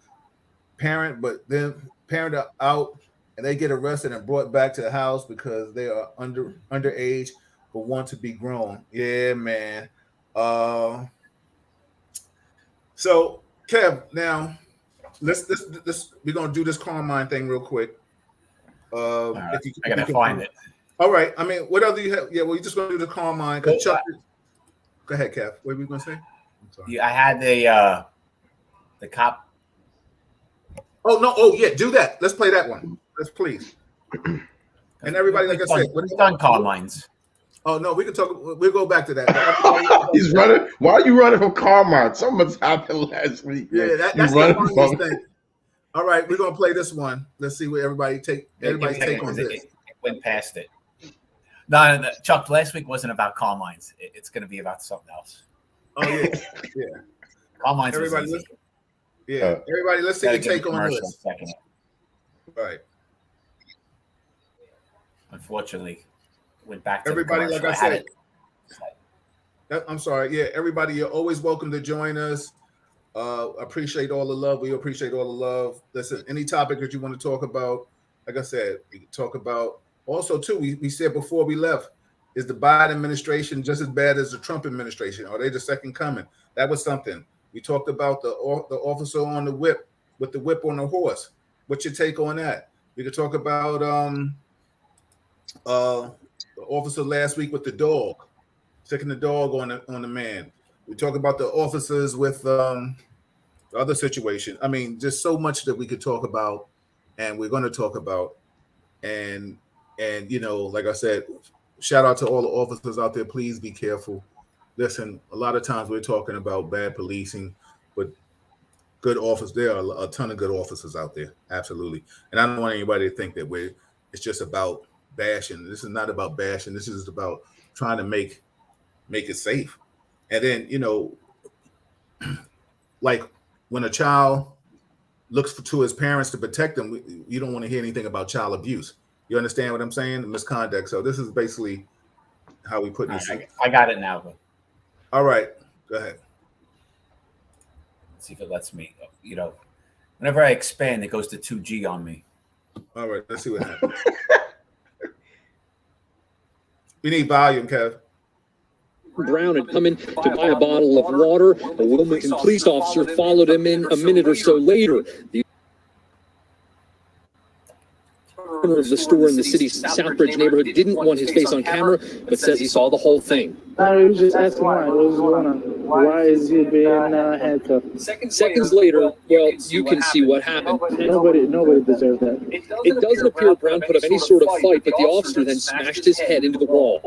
But then parent are out, and they get arrested and brought back to the house because they are underage but want to be grown. Yeah, man. So Kev, now let's we're gonna do this Carmine thing real quick. I gotta find it. All right. I mean, what other you have? Yeah, well, you just gonna do the Carmine. Go ahead, Kev. What were you gonna say? I'm sorry. I had the cop. Oh no! Oh yeah, do that. Let's play that one. Let's please. And everybody, like I said, we've done Carmines. Oh no, we can talk. We'll go back to that. He's running. Why are you running from Carmine? Something's happened last week. Man. Yeah, that's the thing. All right, we're gonna play this one. Let's see what everybody's take on this. It went past it. No, Chuck. Last week wasn't about Carmines. It's going to be about something else. Oh yeah, yeah. Carmines. Everybody, everybody, let's see your take on this. Second. Right. Unfortunately, went back to everybody. Like I said, I'm sorry. Yeah, everybody, you're always welcome to join us. Appreciate all the love. We appreciate all the love. Listen, any topic that you want to talk about, like I said, we can talk about. Also, too, we said before we left, is the Biden administration just as bad as the Trump administration? Are they the second coming? That was something. We talked about the officer on the whip with the whip on the horse. What's your take on that? We could talk about the officer last week with the dog, sticking the dog on the man. We talk about the officers with the other situation. I mean, just so much that we could talk about, and we're going to talk about. And you know, like I said, shout out to all the officers out there. Please be careful. Listen, a lot of times we're talking about bad policing, but good officers. There are a ton of good officers out there. Absolutely. And I don't want anybody to think that it's just about bashing. This is not about bashing. This is about trying to make it safe. And then, you know, like when a child looks to his parents to protect them, you don't want to hear anything about child abuse. You understand what I'm saying? The misconduct. So this is basically how we put this. I got it now. But all right, go ahead. Let's see if it lets me. You know, whenever I expand, it goes to 2G on me. All right, let's see what happens. We need volume, Kev. Brown had come in to buy a bottle of water. A Wilmington police officer followed him in a minute or so later. The owner of the store in the city's Southbridge neighborhood didn't want his face on camera, but says he saw the whole thing. I was just asking why. What was going on? Why is he being handcuffed? Seconds later, well, you can see what happened. Nobody deserves that. It doesn't appear Brown put up any sort of fight, but the officer then smashed his head into the wall.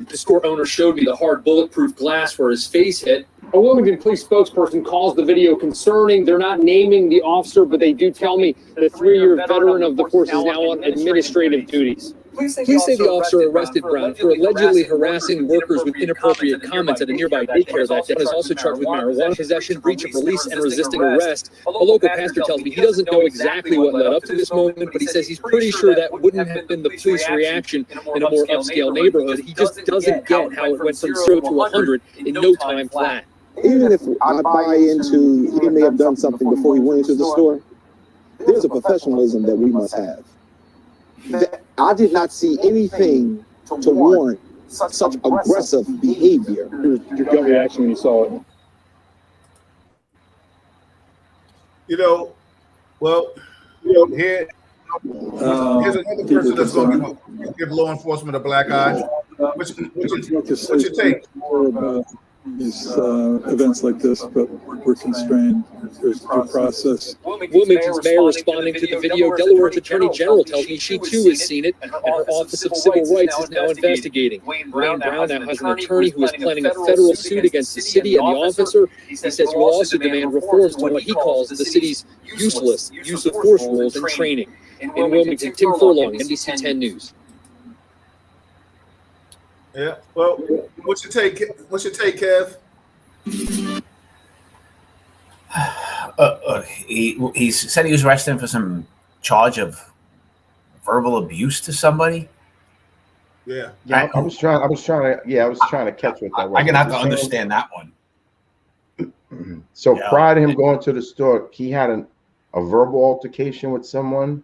The store owner showed me the hard bulletproof glass where his face hit. A Wilmington police spokesperson calls the video concerning. They're not naming the officer, but they do tell me the 3-year veteran of the force is now on administrative duties. Police say the officer arrested Brown for allegedly harassing workers with inappropriate comments at a nearby daycare that day. Is also charged with marijuana possession, breach of release, and resisting arrest. A local pastor tells me he doesn't know exactly what led up to this moment, but he says he's pretty sure that wouldn't have been the police reaction in a more upscale neighborhood. He just doesn't get how it went from 0 to 100 in no time flat. Even if I buy into he may have done something before he went into the store, there's a professionalism that we must have. I did not see anything to warrant such aggressive behavior. Your gut reaction when you saw it? You know, well, here Here's another person that's going to give law enforcement a black eye. What's your take? These events like this, but we're constrained. There's due process. Wilmington's mayor responding to the video. Delaware's attorney general tells me she too has seen it, and her Office of Civil Rights is now investigating. Wayne Brown now has an attorney who is planning a federal suit against the city and the officer. He says he will also demand reforms to what he calls the city's useless use of force rules and training. In Wilmington, Tim Furlong, NBC 10 News. Yeah. Well, what's your take? What's your take, Kev? He said he was arrested for some charge of verbal abuse to somebody. Yeah. I was trying to catch what that was. I'm gonna have to understand that one. So prior to him going to the store, he had a verbal altercation with someone.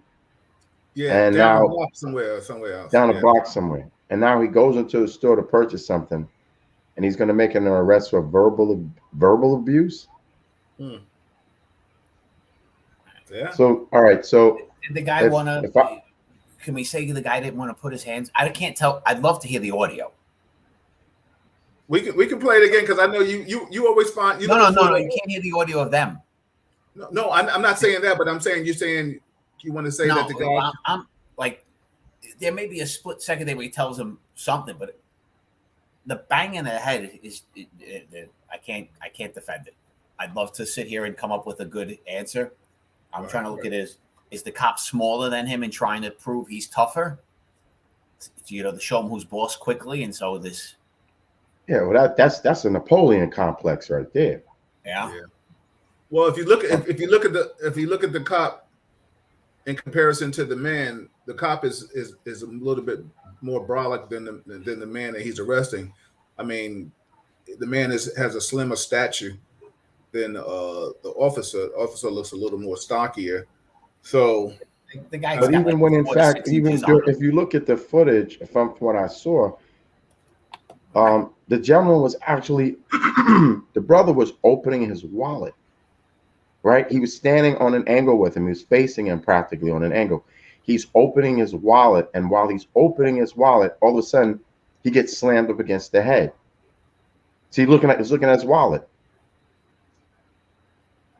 Yeah, and down now a block somewhere else. Down a block somewhere. And now he goes into the store to purchase something, and he's going to make an arrest for verbal abuse. Hmm. Yeah. So, all right. So, did the guy want to? Can we say the guy didn't want to put his hands? I can't tell. I'd love to hear the audio. We can play it again because I know you always find No. You can't hear the audio of them. No, I'm not saying that, but I'm saying you're saying you want to say that the guy. I'm like. There may be a split second there where he tells him something, but the bang in the head is I can't defend it. I'd love to sit here and come up with a good answer. I'm trying to look at is the cop smaller than him and trying to prove he's tougher? To show him who's boss quickly, and so this. Yeah, well, that's a Napoleon complex right there. Yeah. Well, if you look at the cop in comparison to the man, the cop is a little bit more brolic than the man that he's arresting. I mean, the man has a slimmer stature than the officer. The officer looks a little more stockier. So the guy. But even when, in fact, if you look at the footage, from what I saw, the gentleman was actually the brother was opening his wallet. Right, he was standing on an angle with him. He was facing him practically on an angle. He's opening his wallet, and while he's opening his wallet, all of a sudden he gets slammed up against the head. See, he's looking at his wallet.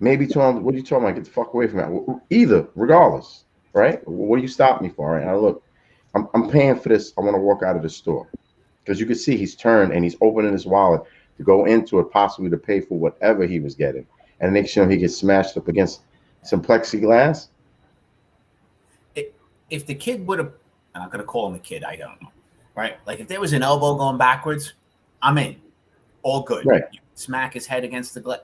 Maybe telling him, "What are you talking about? Get the fuck away from that." Either, regardless, right? What do you stop me for? Right? Now look, I'm paying for this. I want to walk out of the store because you can see he's turned and he's opening his wallet to go into it, possibly to pay for whatever he was getting. And make sure he gets smashed up against some plexiglass. If the kid would have, and I'm going to call him a kid, I don't know, right? Like if there was an elbow going backwards, I'm in. All good. Right. You smack his head against the glass.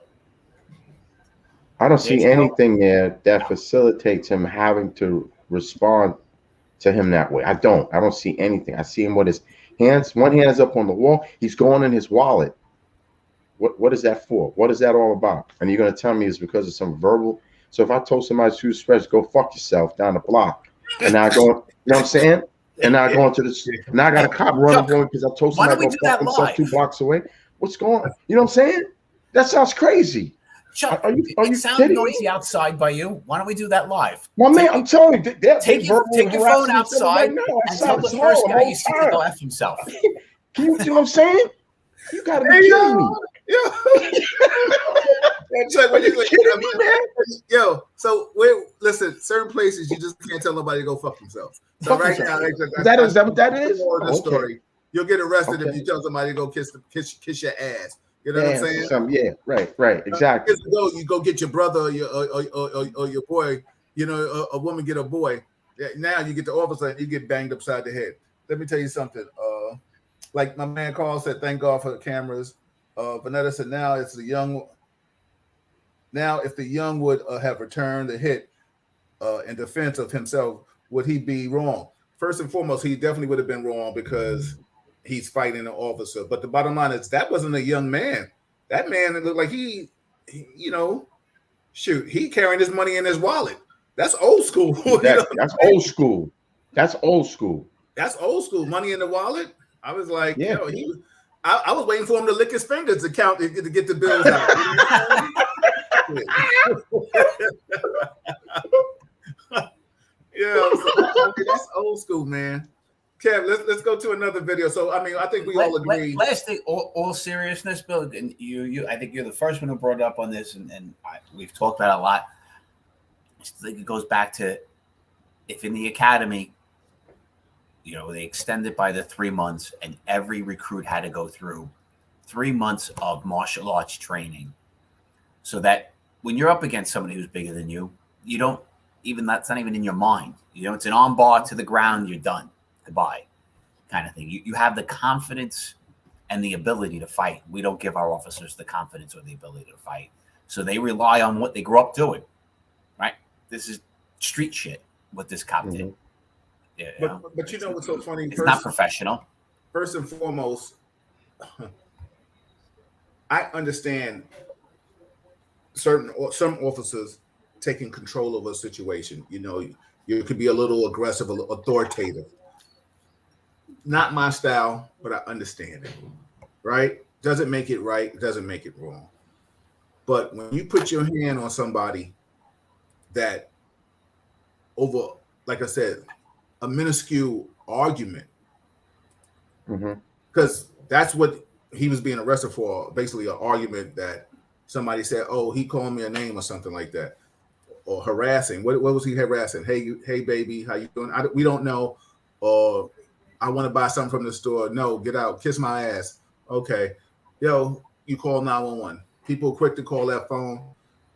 I don't see anything there that facilitates him having to respond to him that way. I don't see anything. I see him with his hands. One hand is up on the wall. He's going in his wallet. What is that for? What is that all about? And you're going to tell me it's because of some verbal. So if I told somebody to stretch, go fuck yourself down the block, and now going, you know what I'm saying? And now going to the, now I got a cop running going because I told somebody to go fuck himself 2 blocks away. What's going on? You know what I'm saying? That sounds crazy. Chuck, are you it sounds kidding noisy me? outside by you. Why don't we do that live? Well, man, I'm telling you, take your phone outside and tell the first guy you see to go F himself. Can you see what I'm saying? You got to be kidding me. So listen, certain places you just can't tell nobody to go fuck themselves. So Fuck right themselves. now, Is that what that is? The story. You'll get arrested if you tell somebody to go kiss your ass. You know what I'm saying? Yeah, right, exactly. You go get your brother or your boy. You know, a woman get a boy. Now you get the officer and you get banged upside the head. Let me tell you something. Like my man Carl said, thank God for the cameras. Vanetta said now it's the young. Now, if the young would have returned the hit in defense of himself, would he be wrong? First and foremost, he definitely would have been wrong because he's fighting an officer. But the bottom line is that wasn't a young man. That man looked like he carrying his money in his wallet. That's old school. That's old school. That's old school. That's old school. Money in the wallet. I was like, I was waiting for him to lick his fingers to count to get the bills out. Yeah, so, that's old school, man. Kev, let's go to another video. So I mean, I think we all agree. Last thing, all seriousness, Bill, and you, I think you're the first one who brought it up on this, and we've talked about it a lot. I think it goes back to if in the academy, they extended by the 3 months, and every recruit had to go through 3 months of martial arts training, so that when you're up against somebody who's bigger than you, you don't even, that's not even in your mind. It's an arm bar to the ground, you're done. Goodbye, kind of thing. You have the confidence and the ability to fight. We don't give our officers the confidence or the ability to fight. So they rely on what they grew up doing, right? This is street shit, what this cop did. Yeah, but you know what's so funny? It's not professional. First and foremost, I understand some officers taking control of a situation. You could be a little aggressive, a little authoritative. Not my style, but I understand it. Right? Doesn't make it right. Doesn't make it wrong. But when you put your hand on somebody that over, like I said, a minuscule argument, because that's what he was being arrested for, basically an argument that somebody said, oh, he called me a name or something like that, or harassing. What was he harassing? Hey, baby, how you doing? We don't know. Or I want to buy something from the store. No, get out, kiss my ass. Okay, you call 911. People are quick to call that phone,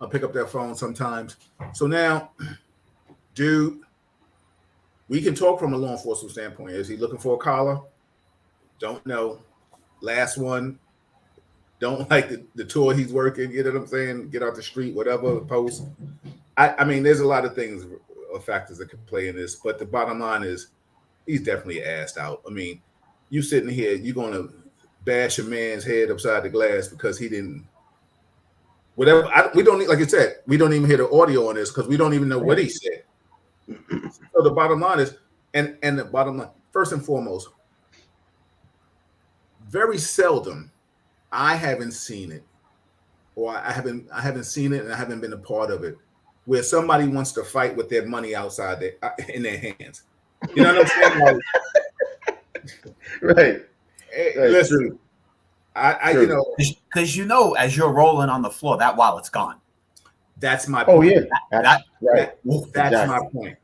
pick up their phone sometimes. So now, dude, we can talk from a law enforcement standpoint. Is he looking for a collar? Don't know. Last one, don't like the tour he's working. You know what I'm saying? Get out the street, whatever, post. I mean, there's a lot of things, factors that could play in this, but the bottom line is he's definitely assed out. I mean, you sitting here, you're going to bash a man's head upside the glass because he didn't, whatever. We don't need, like you said, we don't even hear the audio on this because we don't even know what he said. So the bottom line is, and the bottom line, first and foremost, very seldom, I haven't seen it, or I haven't seen it, and I haven't been a part of it, where somebody wants to fight with their money outside in their hands. You know what I'm saying? Right. Listen, because as you're rolling on the floor, that wallet's gone. That's my point. Oh yeah, that's my point.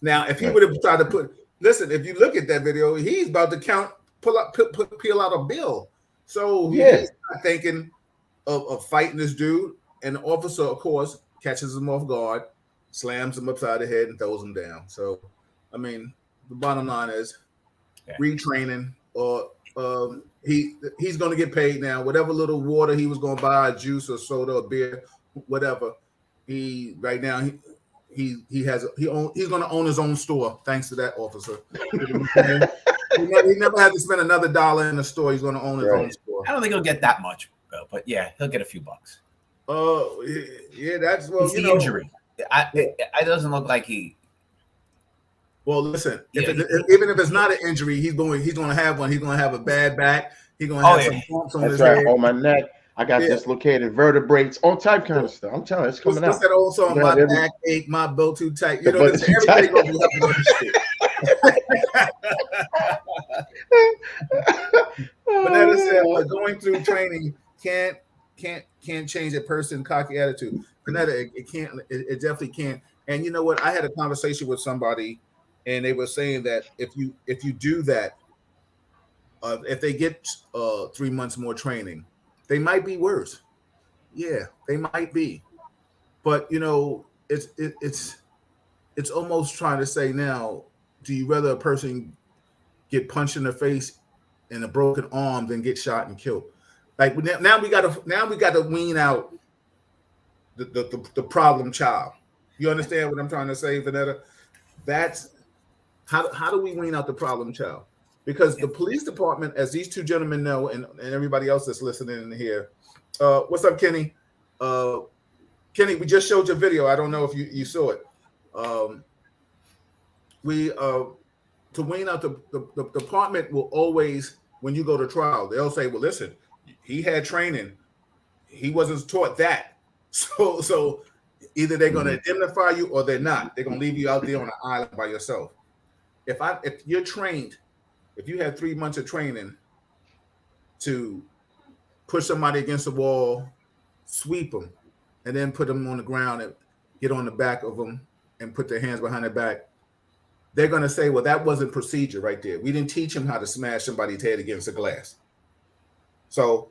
Now, if he would have tried to listen, if you look at that video, he's about to peel out a bill. So he's not thinking of fighting this dude. And the officer, of course, catches him off guard, slams him upside the head, and throws him down. So, I mean, the bottom line is retraining, or he's going to get paid now. Whatever little water he was going to buy, juice or soda or beer, whatever. He's going to own his own store thanks to that officer. He never had to spend another $1 in the store. He's going to own his own store. I don't think he'll get that much, Bill, but yeah, he'll get a few bucks. Yeah, that's it's the injury. It doesn't look like he. Well, listen, even if it's not an injury, he's going to have one. He's going to have a bad back. He's going to have some bumps on his head. On my neck. I got dislocated vertebrae, all type kind of stuff. I'm telling you, it's coming out. What's that old song? My back ache, my boat too tight. You know, everybody gonna be helping on this shit. But that is going through training can't change a person's cocky attitude. Vanetta, it can't. It definitely can't. And you know what? I had a conversation with somebody, and they were saying that if you do that, if they get 3 months more training, they might be worse. Yeah, they might be. But it's almost trying to say now, do you rather a person get punched in the face and a broken arm than get shot and killed? Like now we gotta wean out the problem child. You understand what I'm trying to say, Vanetta? That's how do we wean out the problem child? Because the police department, as these two gentlemen know, and everybody else that's listening in here, what's up, Kenny? Kenny, we just showed your video. I don't know if you saw it. To wean out the department will always, when you go to trial, they'll say, well, listen, he had training. He wasn't taught that. So Either they're going to indemnify you or they're not. They're going to leave you out there on an island by yourself. If you're trained, if you have 3 months of training to push somebody against the wall, sweep them, and then put them on the ground and get on the back of them and put their hands behind their back, they're going to say, well, that wasn't procedure right there. We didn't teach them how to smash somebody's head against a glass. So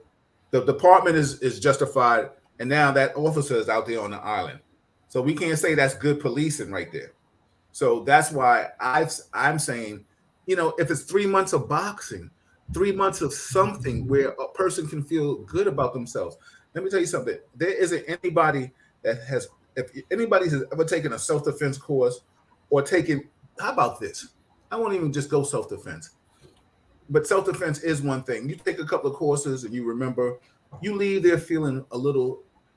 the department is justified, and now that officer is out there on the island. So we can't say that's good policing right there. So that's why I'm saying, you know, if it's 3 months of boxing, 3 months of something where a person can feel good about themselves. Let me tell you something. There isn't anybody that has, if anybody has ever taken a self-defense course or taken, how about this? I won't even just go self-defense. But self-defense is one thing. You take a couple of courses and you remember, you leave there feeling a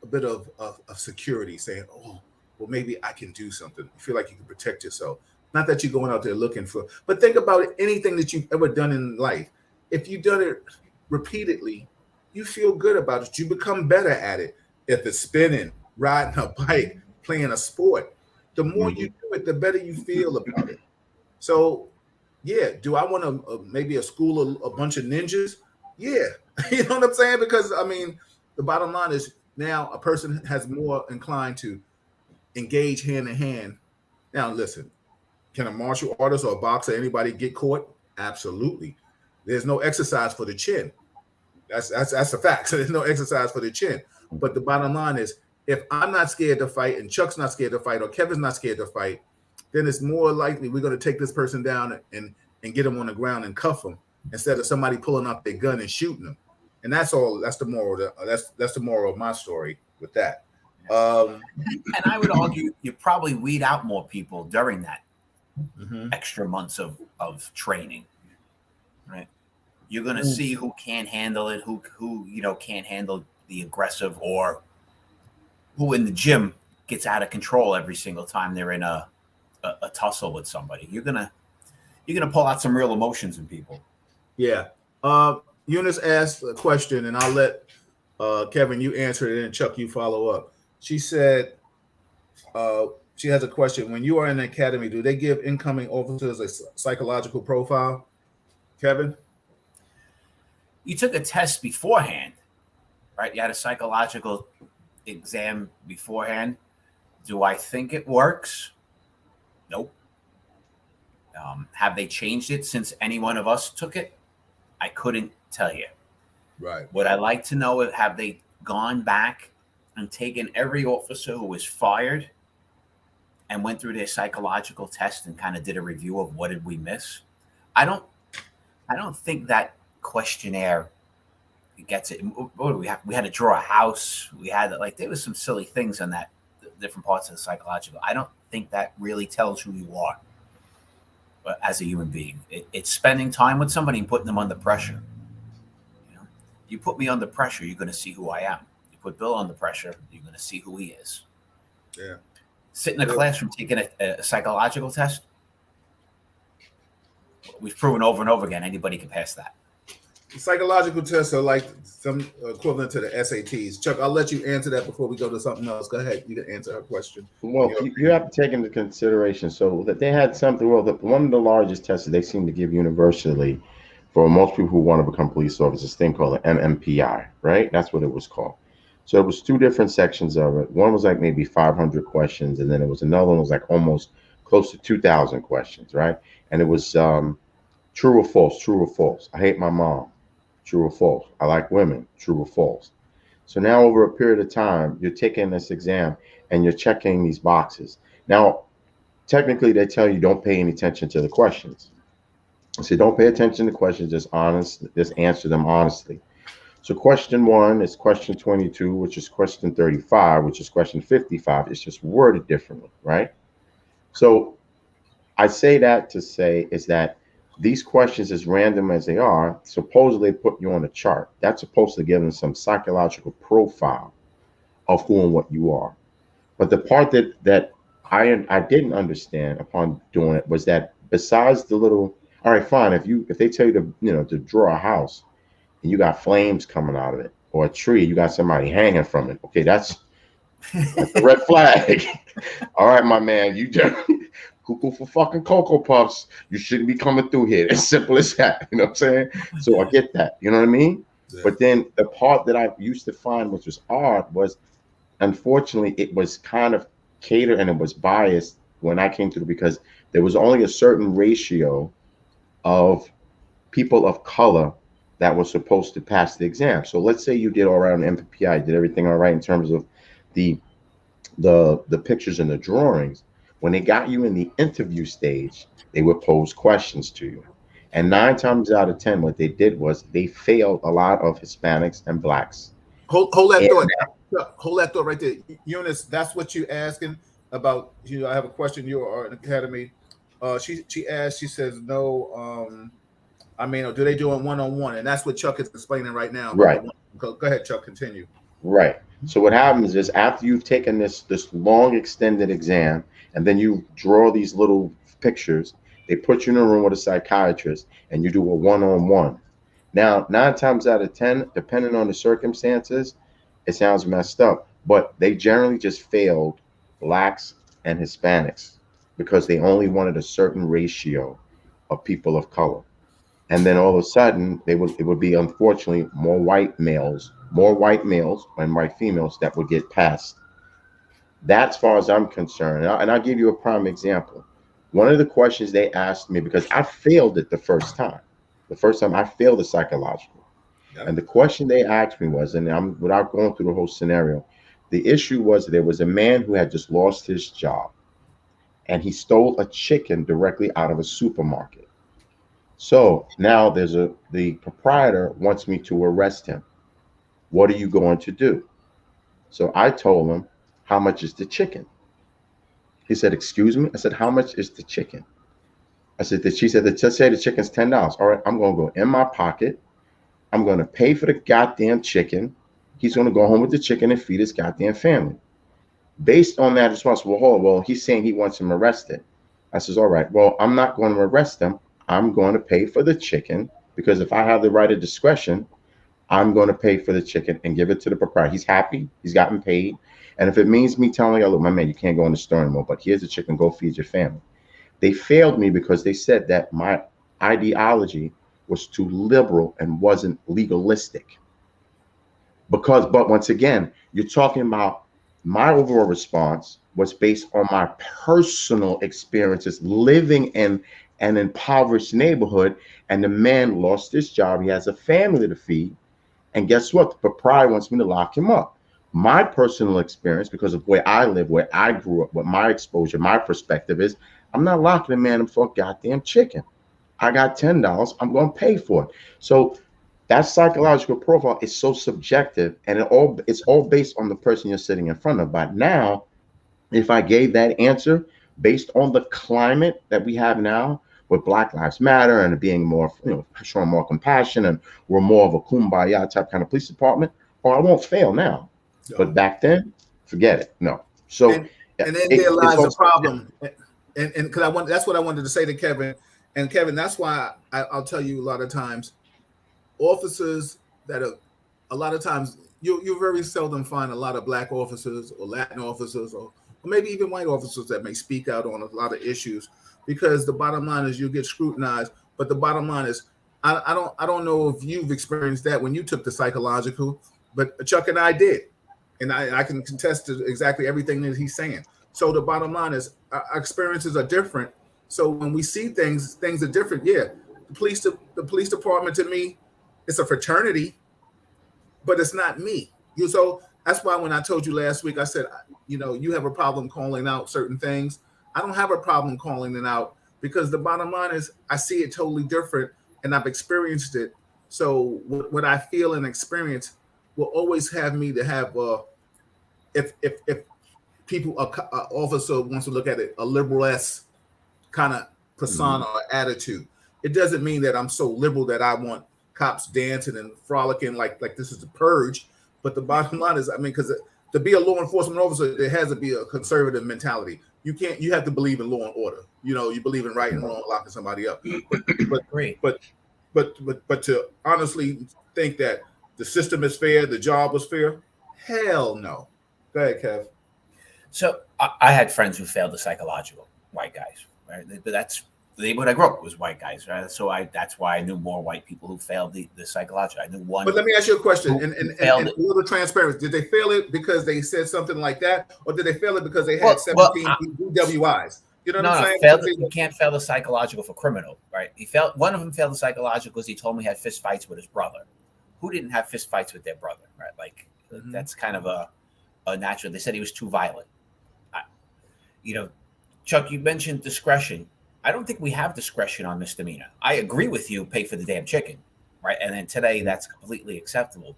bit of security, saying, oh, well, maybe I can do something. You feel like you can protect yourself. Not that you're going out there looking for, but think about it, anything that you've ever done in life. If you've done it repeatedly, you feel good about it. You become better at it. If it's spinning, riding a bike, playing a sport, the more you do it, the better you feel about it. So, yeah, do I want to maybe a school of a bunch of ninjas? Yeah, you know what I'm saying? Because, I mean, the bottom line is now a person has more inclined to engage hand in hand. Now, listen, can a martial artist or a boxer, anybody get caught? Absolutely. There's no exercise for the chin. That's a fact. So there's no exercise for the chin. But the bottom line is, if I'm not scared to fight and Chuck's not scared to fight or Kevin's not scared to fight, then it's more likely we're going to take this person down and get them on the ground and cuff them instead of somebody pulling out their gun and shooting them. And that's all. That's the moral. That's the moral of my story with that. And I would argue you probably weed out more people during that extra months of training, right? You're going to see who can't handle it, who can't handle the aggressive, or who in the gym gets out of control every single time they're in a tussle with somebody. You're gonna pull out some real emotions in people. Yeah. Eunice asked a question, and I'll let Kevin, you answer it, and Chuck, you follow up. She said she has a question. When you are in the academy, do they give incoming officers a psychological profile? Kevin? You took a test beforehand, right? You had a psychological exam beforehand. Do I think it works? Nope. Have they changed it since any one of us took it? I couldn't tell you. Right. Would I like to know, have they gone back and taken every officer who was fired and went through their psychological test and kind of did a review of what did we miss? I don't think that questionnaire gets it. What do we have? We had to draw a house. We had there was some silly things on that, different parts of the psychological. I don't think that really tells who you are as a human being. It's spending time with somebody and putting them under pressure. You put me under pressure, you're going to see who I am. You put Bill under pressure, you're going to see who he is. Yeah. Sit in a classroom taking a psychological test. We've proven over and over again, anybody can pass that. Psychological tests are like some equivalent to the SATs. Chuck, I'll let you answer that before we go to something else. Go ahead. You can answer her question. Well, you have to take into consideration so that they had something. Well, one of the largest tests that they seem to give universally for most people who want to become police officers, this thing called the MMPI, right? That's what it was called. So it was two different sections of it. One was like maybe 500 questions, and then it was another one was like almost close to 2,000 questions, right? And it was true or false, true or false. I hate my mom. True or false. I like women. True or false. So now over a period of time, you're taking this exam and you're checking these boxes. Now, technically, they tell you don't pay any attention to the questions. So don't pay attention to questions, just answer them honestly. So question 1 is question 22, which is question 35, which is question 55. It's just worded differently, right? So I say that to say is that these questions, as random as they are, supposedly put you on a chart. That's supposed to give them some psychological profile of who and what you are. But the part that I didn't understand upon doing it was that besides the little, all right, fine, if they tell you to draw a house and you got flames coming out of it, or a tree, you got somebody hanging from it. Okay, that's That's a red flag. All right, my man, you just cuckoo for fucking Cocoa Puffs. You shouldn't be coming through here. As simple as that. You know what I'm saying? So I get that. You know what I mean? Yeah. But then the part that I used to find, which was odd, was unfortunately it was kind of catered and it was biased when I came through because there was only a certain ratio of people of color that was supposed to pass the exam. So let's say you did all right on MPPI, did everything all right in terms of the pictures and the drawings. When they got you in the interview stage, they would pose questions to you. And 9 times out of 10, what they did was they failed a lot of Hispanics and blacks. Hold that thought. Hold that thought right there. Eunice, that's what you're asking about. You know, I have a question. You are an academy. She asked, she says, no, I mean, do they do it one-on-one? And that's what Chuck is explaining right now. Right. Go ahead, Chuck, continue. Right. So what happens is after you've taken this long extended exam and then you draw these little pictures, they put you in a room with a psychiatrist and you do a one-on-one. Now, 9 times out of 10, depending on the circumstances, it sounds messed up, but they generally just failed blacks and Hispanics because they only wanted a certain ratio of people of color. And then all of a sudden, it would be unfortunately more white males and white females that would get passed. That's as far as I'm concerned. And I'll give you a prime example. One of the questions they asked me, because I failed it the first time I failed the psychological. Yep. And the question they asked me was, and I'm without going through the whole scenario, the issue was there was a man who had just lost his job and he stole a chicken directly out of a supermarket. So now the proprietor wants me to arrest him. What are you going to do? So I told him, how much is the chicken? He said, excuse me? I said, how much is the chicken? I said, she said, let's say the chicken's $10. All right, I'm going to go in my pocket. I'm going to pay for the goddamn chicken. He's going to go home with the chicken and feed his goddamn family. Based on that response, well, he's saying he wants him arrested. I says, all right, well, I'm not going to arrest him. I'm going to pay for the chicken because if I have the right of discretion, I'm going to pay for the chicken and give it to the proprietor. He's happy. He's gotten paid. And if it means me telling you, look, my man, you can't go in the store anymore, but here's the chicken, go feed your family. They failed me because they said that my ideology was too liberal and wasn't legalistic. But once again, you're talking about my overall response was based on my personal experiences living in an impoverished neighborhood, and the man lost his job. He has a family to feed. And guess what? The proprietor wants me to lock him up. My personal experience, because of where I live, where I grew up, what my exposure, my perspective is, I'm not locking a man up for a goddamn chicken. I got $10. I'm going to pay for it. So that psychological profile is so subjective, and it's all based on the person you're sitting in front of. But now, if I gave that answer based on the climate that we have now, with Black Lives Matter and being more, showing more compassion, and we're more of a kumbaya type kind of police department, I won't fail now. No. But back then, forget it. No. So and then there lies a problem. And because that's what I wanted to say to Kevin. And Kevin, that's why I'll tell you a lot of times, officers that are a lot of times you very seldom find a lot of Black officers or Latin officers or maybe even white officers that may speak out on a lot of issues, because the bottom line is you get scrutinized. But the bottom line is I don't know if you've experienced that when you took the psychological, but Chuck and I did. And I can contest to exactly everything that he's saying. So the bottom line is our experiences are different. So when we see things are different. Yeah, the police department to me, it's a fraternity, but it's not me. So that's why when I told you last week, I said, you have a problem calling out certain things. I don't have a problem calling it out because the bottom line is I see it totally different and I've experienced it. So what I feel and experience will always have me to have if people, an officer wants to look at it, a liberal-esque kind of persona or attitude. It doesn't mean that I'm so liberal that I want cops dancing and frolicking like this is the purge. But the bottom line is, because to be a law enforcement officer, there has to be a conservative mentality. You have to believe in law and order. You believe in right and wrong, locking somebody up. But to honestly think that the system is fair, the job was fair, hell no. Go ahead, Kev. So I had friends who failed the psychological, white guys, right? But that's the neighborhood I grew up was white guys, right? So that's why I knew more white people who failed the psychological. I knew one. But let me ask you a question, and failed a little transparency. Did they fail it because they said something like that, or did they fail it because they had 17 DWIs? You know what I'm saying? You can't fail the psychological for criminal, right? One of them failed the psychological because he told me he had fist fights with his brother. Who didn't have fist fights with their brother, right? Like that's kind of a natural. They said he was too violent. Chuck, you mentioned discretion. I don't think we have discretion on misdemeanor. I agree with you, pay for the damn chicken, right? And then today that's completely acceptable.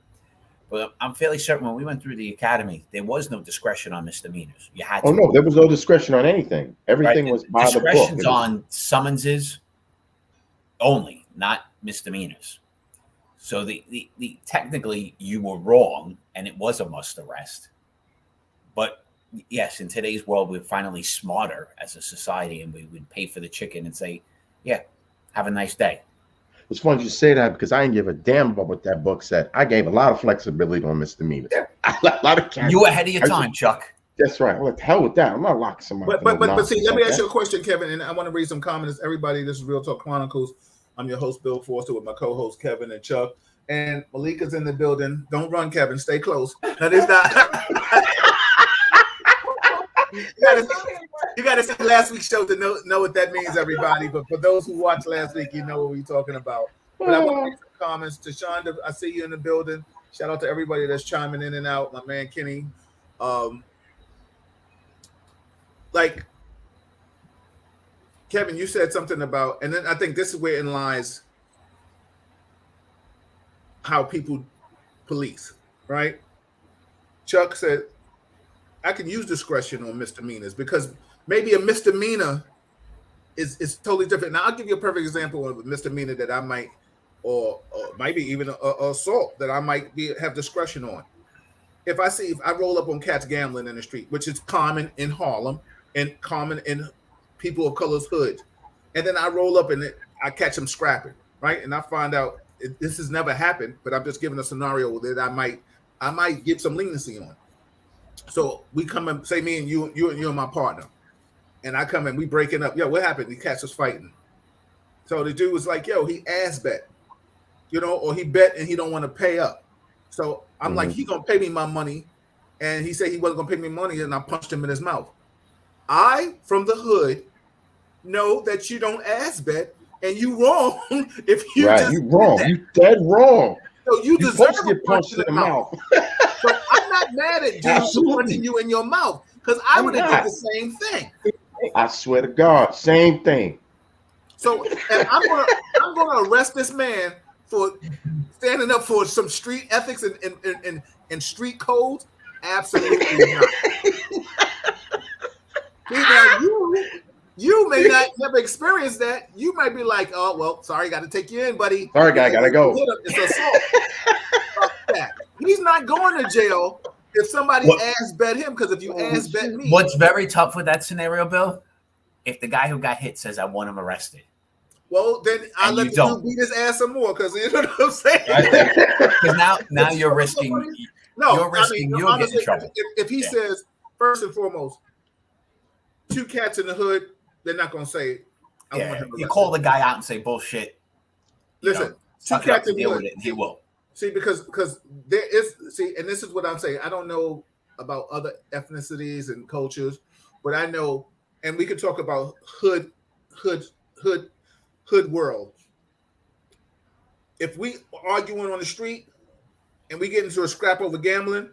But I'm fairly certain when we went through the academy, there was no discretion on misdemeanors. You had to. Oh, no, there was no discretion on anything. Everything was by the book. Discretion's on summonses only, not misdemeanors. So the technically you were wrong and it was a must arrest. But yes, in today's world, we're finally smarter as a society and we would pay for the chicken and say, yeah, have a nice day. It's funny you say that because I didn't give a damn about what that book said. I gave a lot of flexibility on misdemeanors. A lot of you were ahead of your time, Chuck. That's right. What the hell with that? I'm not locking somebody. But see, let me ask you a question, Kevin, and I want to read some comments. Everybody, this is Real Talk Chronicles. I'm your host, Bill Forster, with my co-host Kevin and Chuck. And Malika's in the building. Don't run, Kevin. Stay close. That is not. You got to see last week's show to know what that means, everybody. But for those who watched last week, you know what we're talking about. But I want to make some comments to Shonda. I see you in the building. Shout out to everybody that's chiming in and out. My man Kenny. Like Kevin, you said something about, and then I think this is where it lies how people police, right? Chuck said, I can use discretion on misdemeanors because maybe a misdemeanor is totally different. Now, I'll give you a perfect example of a misdemeanor that I might, or maybe even a assault that I might have discretion on. If I roll up on cats gambling in the street, which is common in Harlem and common in people of color's hoods, and then I roll up and I catch them scrapping, right? And I find out this has never happened, but I'm just giving a scenario that I might give some leniency on. So we come and say me and you and my partner, and I come and we breaking up. Yo, what happened? The cats was fighting. So the dude was like, yo, he ass bet, or he bet and he don't want to pay up. So I'm like, he gonna pay me my money, and he said he wasn't gonna pay me money, and I punched him in his mouth. I, from the hood, know that you don't ass bet, and you wrong if you right. You wrong. You dead wrong. So you deserve to get punched in the mouth. So I'm not mad at dudes punching you in your mouth because I would have did the same thing. I swear to God, same thing. So I'm gonna arrest this man for standing up for some street ethics and street codes. Absolutely not. Now you may not never experience that. You might be like, oh well, sorry, got to take you in, buddy. Sorry, guy, gotta go. It's assault. He's not going to jail if somebody ass bet him, because if you ass bet me. What's very tough with that scenario, Bill, if the guy who got hit says I want him arrested. Well, then I let the dude beat his ass some more, because you know what I'm saying. Because now you're risking. You'll get in trouble. If he says first and foremost, two cats in the hood, they're not going to say, I want him arrested. You call the guy out and say bullshit. Listen, two cats in the hood. He will. See, because there is, and this is what I'm saying. I don't know about other ethnicities and cultures, but I know, and we could talk about hood world. If we arguing on the street and we get into a scrap over gambling,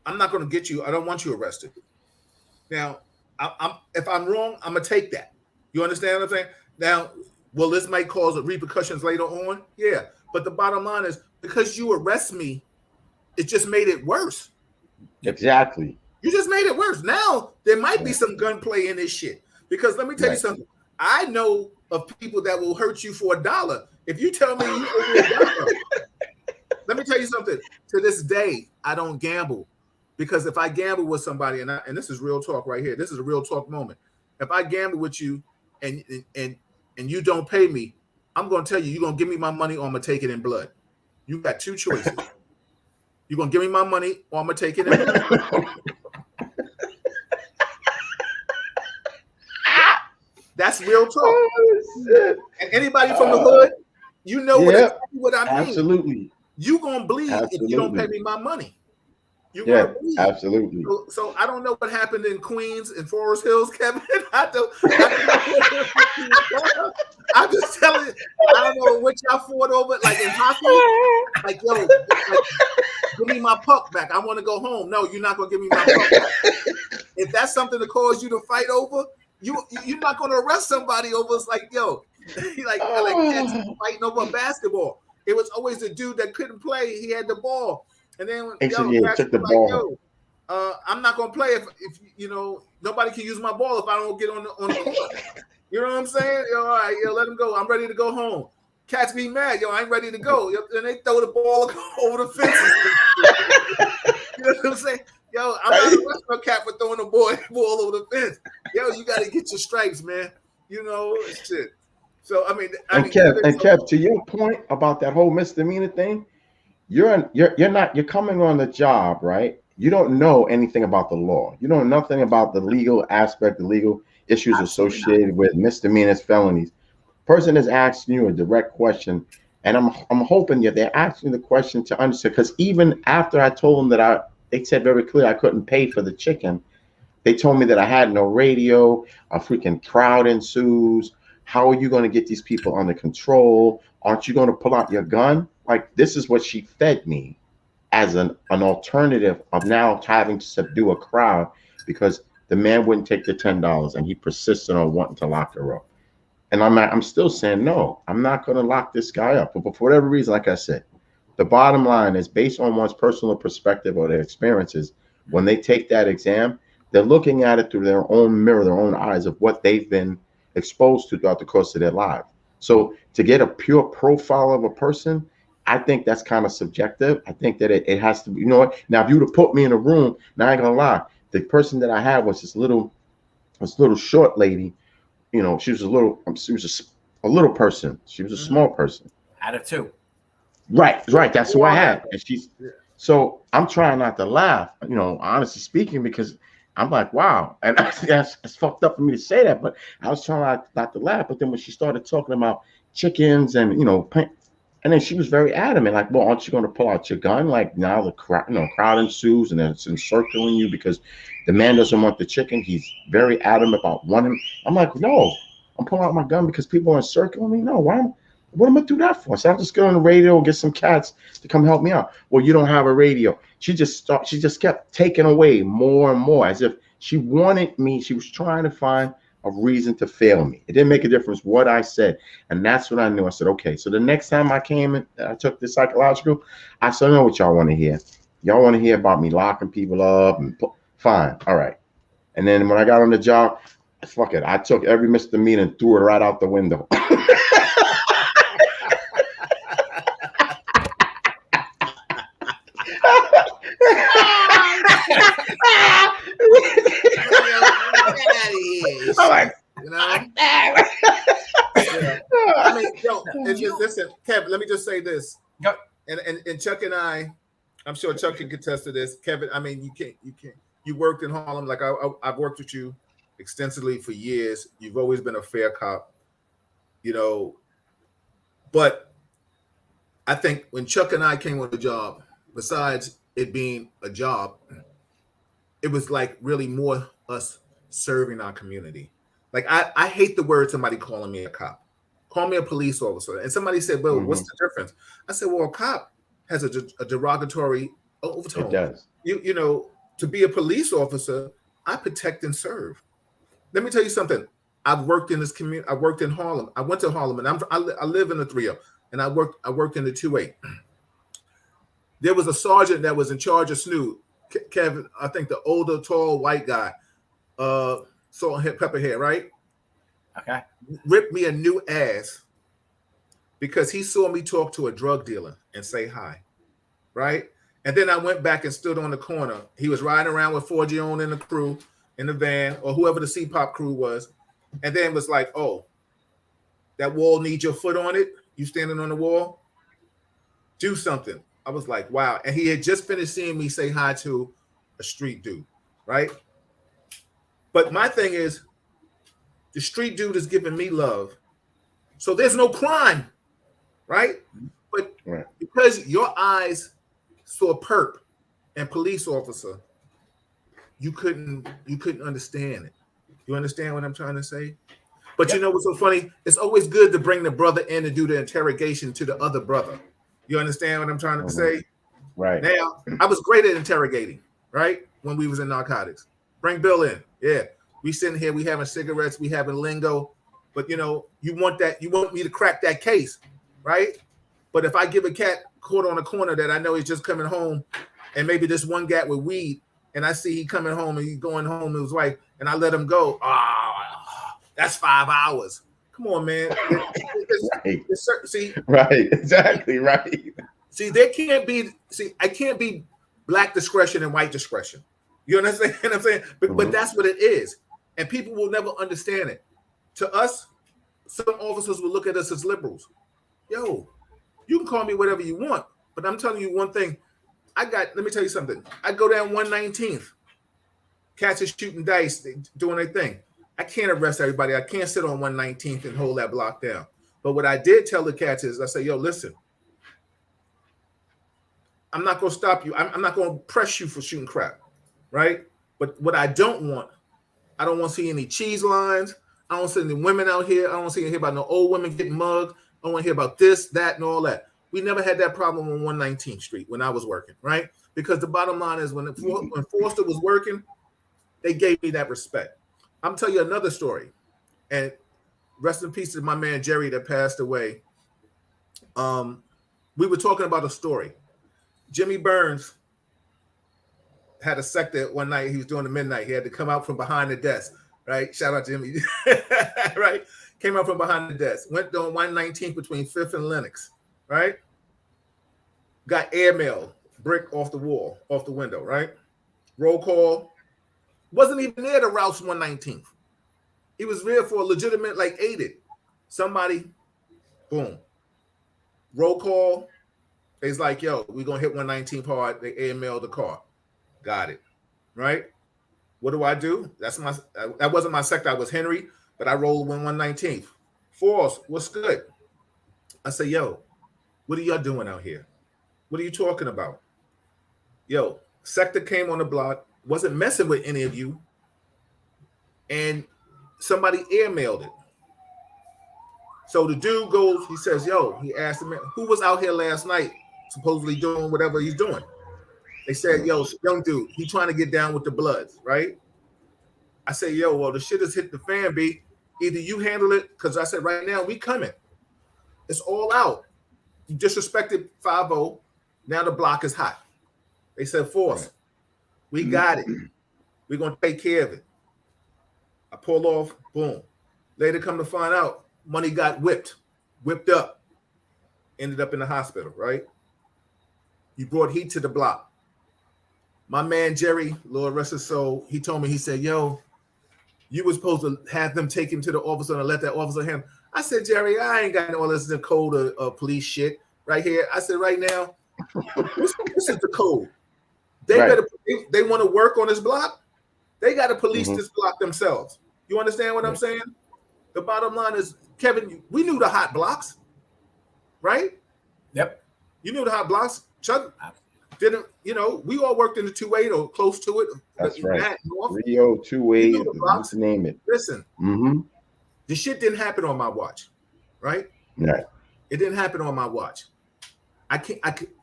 I'm not going to get you. I don't want you arrested. Now, if I'm wrong, I'm gonna take that. You understand what I'm saying? Now, well, this might cause repercussions later on. Yeah, but the bottom line is, because you arrest me, it just made it worse. Exactly. You just made it worse. Now there might be some gunplay in this shit. Because let me tell you something. I know of people that will hurt you for $1. If you tell me you owe me $1, let me tell you something. To this day, I don't gamble. Because if I gamble with somebody, and this is real talk right here, this is a real talk moment. If I gamble with you and you don't pay me, I'm going to tell you, you're going to give me my money or I'm going to take it in blood. You got two choices. You're going to give me my money or I'm going to take it in blood. That's real talk. Oh, And anybody from the hood, you know Yep. what I mean. Absolutely. You gonna bleed if you don't pay Absolutely. me my money. You're Yeah, gonna bleed. absolutely. So I don't know what happened in Queens and Forest Hills, Kevin. I'm just telling you, I don't know what y'all fought over. Like in hockey, like yo, like, give me my puck back. I want to go home. No, you're not gonna give me my puck back. If that's something to cause you to fight over, you're not gonna arrest somebody over. It's like yo, like kids fighting over basketball. It was always the dude that couldn't play. He had the ball, and then Took the ball. I'm not gonna play if you know nobody can use my ball if I don't get on the court. You know what I'm saying? Yo, all right, yo, let him go. I'm ready to go home. Cats be mad, yo. I ain't ready to go. And they throw the ball over the fence. You know what I'm saying? Yo, I'm not a wrestling cat for throwing the ball over the fence. Yo, you got to get your stripes, man. You know, shit. So I mean, Kev, to your point about that whole misdemeanor thing, you're coming on the job, right? You don't know anything about the law. You know nothing about the legal aspect, the legal issues associated with misdemeanors, felonies. Person is asking you a direct question, and I'm hoping that they're asking the question to understand. Because even after I told them they said very clear I couldn't pay for the chicken. They told me that I had no radio. A freaking crowd ensues. How are you going to get these people under control? Aren't you going to pull out your gun? Like, this is what she fed me as an alternative of now having to subdue a crowd because the man wouldn't take the $10 and he persisted on wanting to lock her up. And I'm still saying, no, I'm not going to lock this guy up. But for whatever reason, like I said, the bottom line is based on one's personal perspective or their experiences. When they take that exam, they're looking at it through their own mirror, their own eyes of what they've been exposed to throughout the course of their life. So to get a pure profile of a person, I think that's kind of subjective. I think that it has to be, you know what? Now, if you would have put me in a room, now I ain't gonna lie, the person that I had was this little short lady. You know, she was a little person. She was a small person. Out of two. Right. That's who I had. And so I'm trying not to laugh, you know, honestly speaking, because I'm like, wow. And it's fucked up for me to say that, but I was trying not to laugh. But then when she started talking about chickens and, you know, and then she was very adamant, like, well, aren't you going to pull out your gun? Like now the crowd ensues and it's encircling you because the man doesn't want the chicken. He's very adamant about wanting. I'm like, no, I'm pulling out my gun because people are encircling me. No, why? What am I do that for? So I'll just get on the radio and get some cats to come help me out. Well, you don't have a radio. She just kept taking away more and more as if she wanted me. She was trying to find a reason to fail me. It didn't make a difference what I said. And that's when I knew. I said, okay, so the next time I came and I took the psychological, I said, I know what y'all want to hear. Y'all want to hear about me locking people up and fine. All right. And then when I got on the job, fuck it. I took every misdemeanor and threw it right out the window. I mean, listen, Kevin, let me just say this. And Chuck and I'm sure Chuck can contest to this. Kevin, I mean, you worked in Harlem. Like I've worked with you extensively for years. You've always been a fair cop, you know. But I think when Chuck and I came on the job, besides it being a job, it was like really more us serving our community. Like I hate the word somebody calling me a cop. Call me a police officer. And somebody said, well, what's the difference? I said, well, a cop has a derogatory overtone. It does. You know, to be a police officer, I protect and serve. Let me tell you something. I've worked in this community. I worked in Harlem. I went to Harlem, and I live in the 3-0, and I worked in the 2-8. There was a sergeant that was in charge of Snoop. Kevin, I think the older, tall, white guy, salt and pepper hair, right? Okay. Ripped me a new ass because he saw me talk to a drug dealer and say hi, right? And then I went back and stood on the corner. He was riding around with Forgione and the crew in the van, or whoever the C-Pop crew was, and then was like, oh, that wall needs your foot on it? You standing on the wall? Do something. I was like, wow. And he had just finished seeing me say hi to a street dude, right? But my thing is, The street dude is giving me love. So there's no crime, right? But because your eyes saw perp and police officer, you couldn't understand it. You understand what I'm trying to say? But you know what's so funny? It's always good to bring the brother in and do the interrogation to the other brother. You understand what I'm trying to say? Right. Now, I was great at interrogating, right? When we was in narcotics. Bring Bill in. Yeah. We sitting here, we having cigarettes, we having lingo. But you know, you want me to crack that case, right? But if I give a cat caught on a corner that I know he's just coming home, and maybe this one cat with weed, and I see he coming home and he's going home with his wife, and I let him go, that's 5 hours. Come on, man. Right, exactly, right. See, I can't be black discretion and white discretion. You understand what I'm saying? But that's what it is. And people will never understand it. To us, some officers will look at us as liberals. Yo, you can call me whatever you want, but I'm telling you one thing. Let me tell you something. I go down 119th. Cats are shooting dice, doing their thing. I can't arrest everybody. I can't sit on 119th and hold that block down. But what I did tell the cats is, I say, yo, listen, I'm not going to stop you. I'm not going to press you for shooting crap, right? But what I don't want to see any cheese lines. I don't want to see any women out here. I don't want to hear about no old women getting mugged. I don't want to hear about this, that, and all that. We never had that problem on 119th Street when I was working, right? Because the bottom line is when Forster was working, they gave me that respect. I'm telling you another story, and rest in peace to my man Jerry that passed away. We were talking about a story. Jimmy Burns had a sector one night. He was doing the midnight. He had to come out from behind the desk, right? Shout out Jimmy, right? Came out from behind the desk. Went on 119th between 5th and Lenox, right? Got airmail, brick off the wall, off the window, right? Roll call. Wasn't even there to Ralph's 119th. He was there for a legitimate, like, aided. Somebody, boom. Roll call. He's like, yo, we're going to hit 119th hard. They airmailed the car. Got it. Right? What do? That wasn't my sector. I was Henry, but I rolled 119th. Force, what's good? I say, yo, what are y'all doing out here? What are you talking about? Yo, sector came on the block, wasn't messing with any of you, and somebody airmailed it. So the dude goes, he says, yo, he asked him, who was out here last night supposedly doing whatever he's doing? They said, yo, young dude, he trying to get down with the Bloods, right? I say, yo, well, the shit has hit the fan, B. Either you handle it, because I said, right now, we coming. It's all out. You disrespected 5-0. Now the block is hot. They said, Force, we got it. We're going to take care of it. I pull off, boom. Later come to find out, money got whipped up, ended up in the hospital, right? You brought heat to the block. My man, Jerry, Lord rest his soul, he told me, he said, yo, you were supposed to have them take him to the officer and let that officer handle. I said, Jerry, I ain't got all this code of police shit right here. I said, right now, this is the code. They they want to work on this block. They got to police this block themselves. You understand what I'm saying? The bottom line is, Kevin, we knew the hot blocks, right? Yep. You knew the hot blocks. Chuck didn't, we all worked in the 2-8 or close to it. That's right. Rio, 2-8, just name it. Listen, the shit didn't happen on my watch, right? Yeah. It didn't happen on my watch.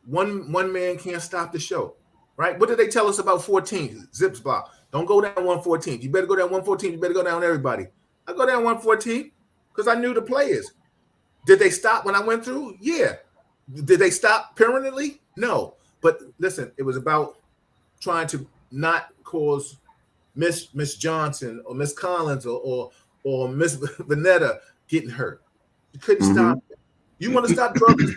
One man can't stop the show, right? What did they tell us about 14? Zips block. Don't go down 114. You better go down 114. You better go down everybody. I go down 114 because I knew the players. Did they stop when I went through? Yeah. Did they stop permanently? No. But listen, it was about trying to not cause Miss Johnson or Miss Collins or Miss Vanetta getting hurt. You couldn't stop it. You want to stop drugs?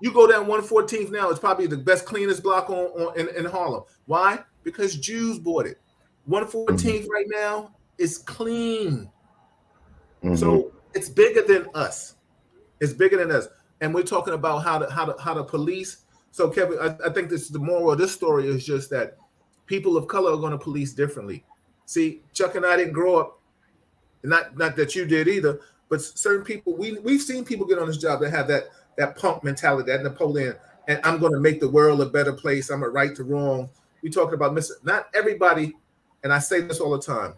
You go down 114th now. It's probably the best, cleanest block in Harlem. Why? Because Jews bought it. 114th right now is clean. So it's bigger than us. It's bigger than us. And we're talking about how to police. So Kevin, I think this is the moral of this story is just that people of color are going to police differently. See, Chuck and I didn't grow up Not that you did either, but certain people, we've seen people get on this job that have that punk mentality, that Napoleon, and I'm going to make the world a better place. I'm going to right the wrong. We talking about not everybody, and I say this all the time.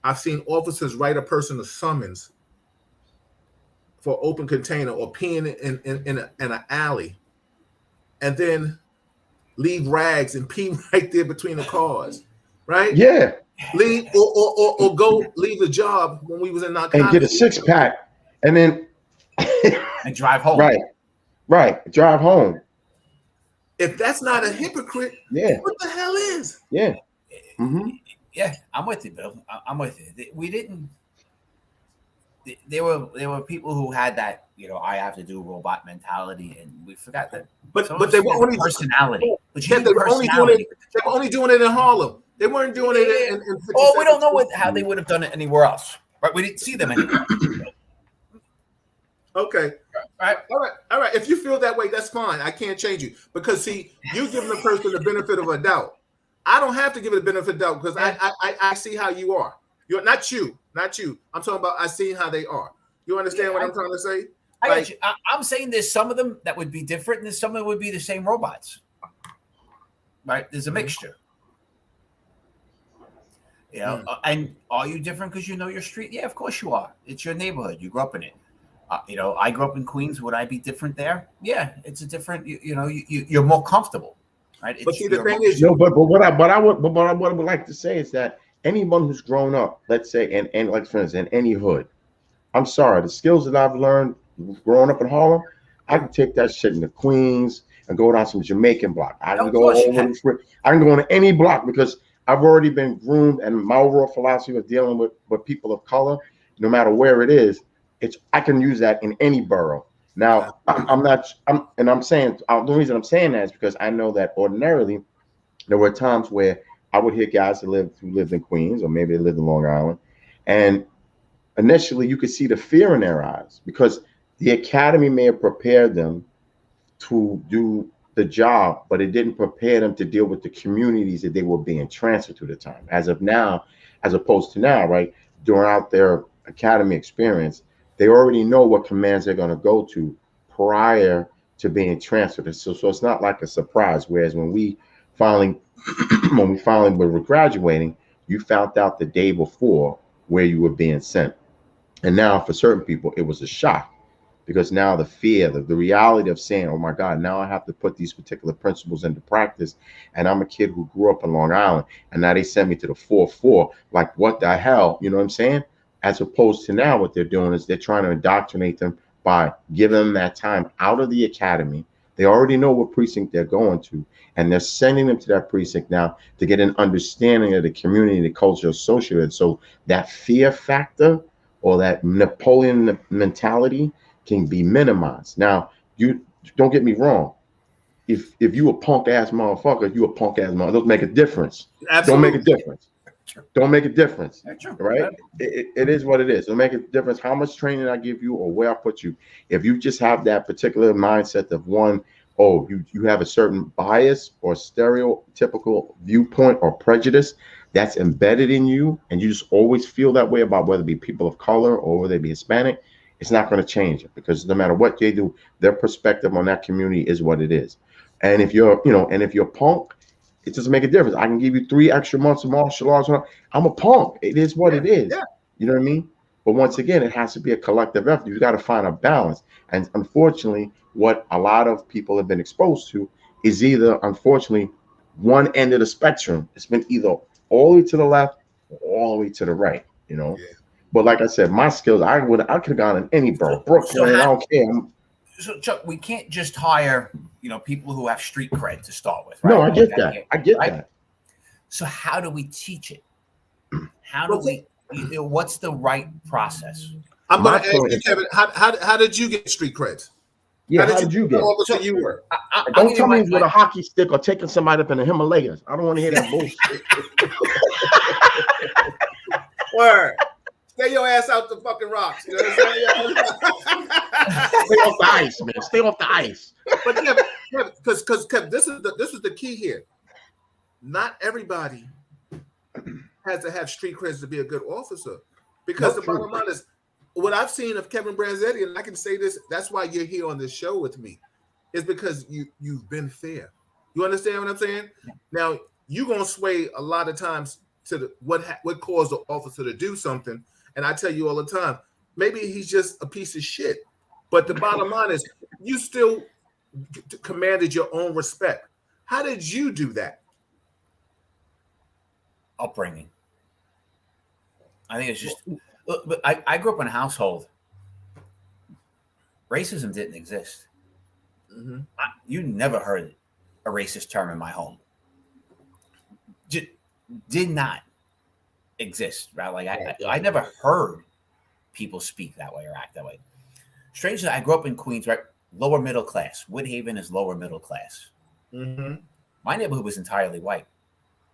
I've seen officers write a person a summons for open container or peeing in an alley, and then leave rags and pee right there between the cars, right? Yeah. Leave or go leave the job when we was in narcotics and get a 6-pack, and then and drive home. Right, drive home. If that's not a hypocrite, yeah, what the hell is? Yeah. Yeah, I'm with you, Bill. I'm with you. We didn't. There were people who had that, I have to do robot mentality, and we forgot that. But they were only personality. They were only doing it in Harlem. They weren't doing it in we don't know how they would have done it anywhere else. Right? We didn't see them anywhere. Okay. All right. If you feel that way, that's fine. I can't change you because see, you giving the person the benefit of a doubt. I don't have to give it a benefit of doubt because I see how you are. You're not you. I'm talking about I see how they are. You understand what I'm trying to say? I got you. I'm saying there's some of them that would be different, and there's some that would be the same robots. Right? There's a mixture. And are you different because you know your street? Yeah, of course you are. It's your neighborhood. You grew up in it. I grew up in Queens. Would I be different there? Yeah, it's a different. You're more comfortable, right? But see, the thing is, but what I would like to say is that anyone who's grown up, let's say, and like for instance, in any hood, I'm sorry, the skills that I've learned growing up in Harlem, I can take that shit into Queens and go down some Jamaican block. I can go into any block because I've already been groomed, and my overall philosophy of dealing with people of color, no matter where it is, I can use that in any borough. Now, I'm saying the reason I'm saying that is because I know that ordinarily there were times where I would hear guys who lived in Queens, or maybe they lived in Long Island, and initially you could see the fear in their eyes because the academy may have prepared them to do the job, but it didn't prepare them to deal with the communities that they were being transferred to at the time. As opposed to now, right? Throughout their academy experience, they already know what commands they're going to go to prior to being transferred. So it's not like a surprise. Whereas when we finally were graduating, you found out the day before where you were being sent. And now for certain people, it was a shock. Because now the fear, the reality of saying, oh my God, now I have to put these particular principles into practice. And I'm a kid who grew up in Long Island. And now they send me to the 4-4. Like, what the hell? You know what I'm saying? As opposed to now what they're doing is they're trying to indoctrinate them by giving them that time out of the academy. They already know what precinct they're going to. And they're sending them to that precinct now to get an understanding of the community, the culture associated with it. So that fear factor or that Napoleon mentality can be minimized. Now, you don't get me wrong. If you a punk ass motherfucker, you a punk ass motherfucker. Don't make a difference. Absolutely. Don't make a difference. Don't make a difference. Right? It is what it is. Don't make a difference how much training I give you or where I put you. If you just have that particular mindset of you have a certain bias or stereotypical viewpoint or prejudice that's embedded in you, and you just always feel that way about whether it be people of color or whether they be Hispanic, it's not going to change it because no matter what they do, their perspective on that community is what it is. And if you're, if you're punk, it doesn't make a difference. I can give you 3 extra months of martial arts. I'm a punk. It is what it is. Yeah. You know what I mean? But once again, it has to be a collective effort. You've got to find a balance. And unfortunately, what a lot of people have been exposed to is either, unfortunately, one end of the spectrum. It's been either all the way to the left or all the way to the right, Yeah. But like I said, my skills, I could have gone in any borough, Brooklyn, I don't care. So Chuck, we can't just hire, people who have street cred to start with. Right? No, I get that. I get that. So how do we teach it? How do we? What's the right process? I'm going to ask you, Kevin. How did you get street creds? Yeah, how did you get? Officer you were. Don't tell me with a hockey stick or taking somebody up in the Himalayas. I don't want to hear that bullshit. Word. Stay your ass out the fucking rocks. You know what I'm saying? Stay off the ice, man. Stay off the ice. But Kevin, because this is the key here. Not everybody has to have street creds to be a good officer. Because the bottom line is, what I've seen of Kevin Branzetti, and I can say this, that's why you're here on this show with me, is because you've been fair. You understand what I'm saying? Yeah. Now, you're going to sway a lot of times to what caused the officer to do something. And I tell you all the time, maybe he's just a piece of shit. But the bottom line is, you still commanded your own respect. How did you do that? Upbringing. I think it's just, but I grew up in a household. Racism didn't exist. Mm-hmm. You never heard a racist term in my home. Did not exist, right? Like I never heard people speak that way or act that way. Strangely, I grew up in Queens, right? Lower middle class. Woodhaven is lower middle class. Mm-hmm. My neighborhood was entirely white.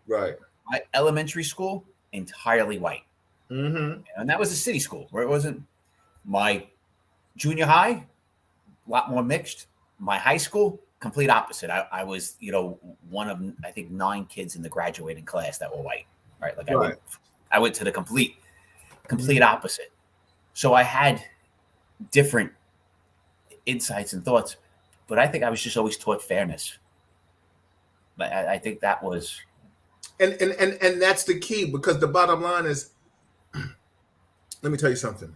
Right. My elementary school, entirely white. Mm-hmm. And that was a city school where it wasn't. My junior high, a lot more mixed. My high school, complete opposite. I was, one of, I think, 9 kids in the graduating class that were white. Right. Like I went to the complete opposite. So I had different insights and thoughts, but I think I was just always taught fairness. But I think that was, and that's the key, because the bottom line is, let me tell you something.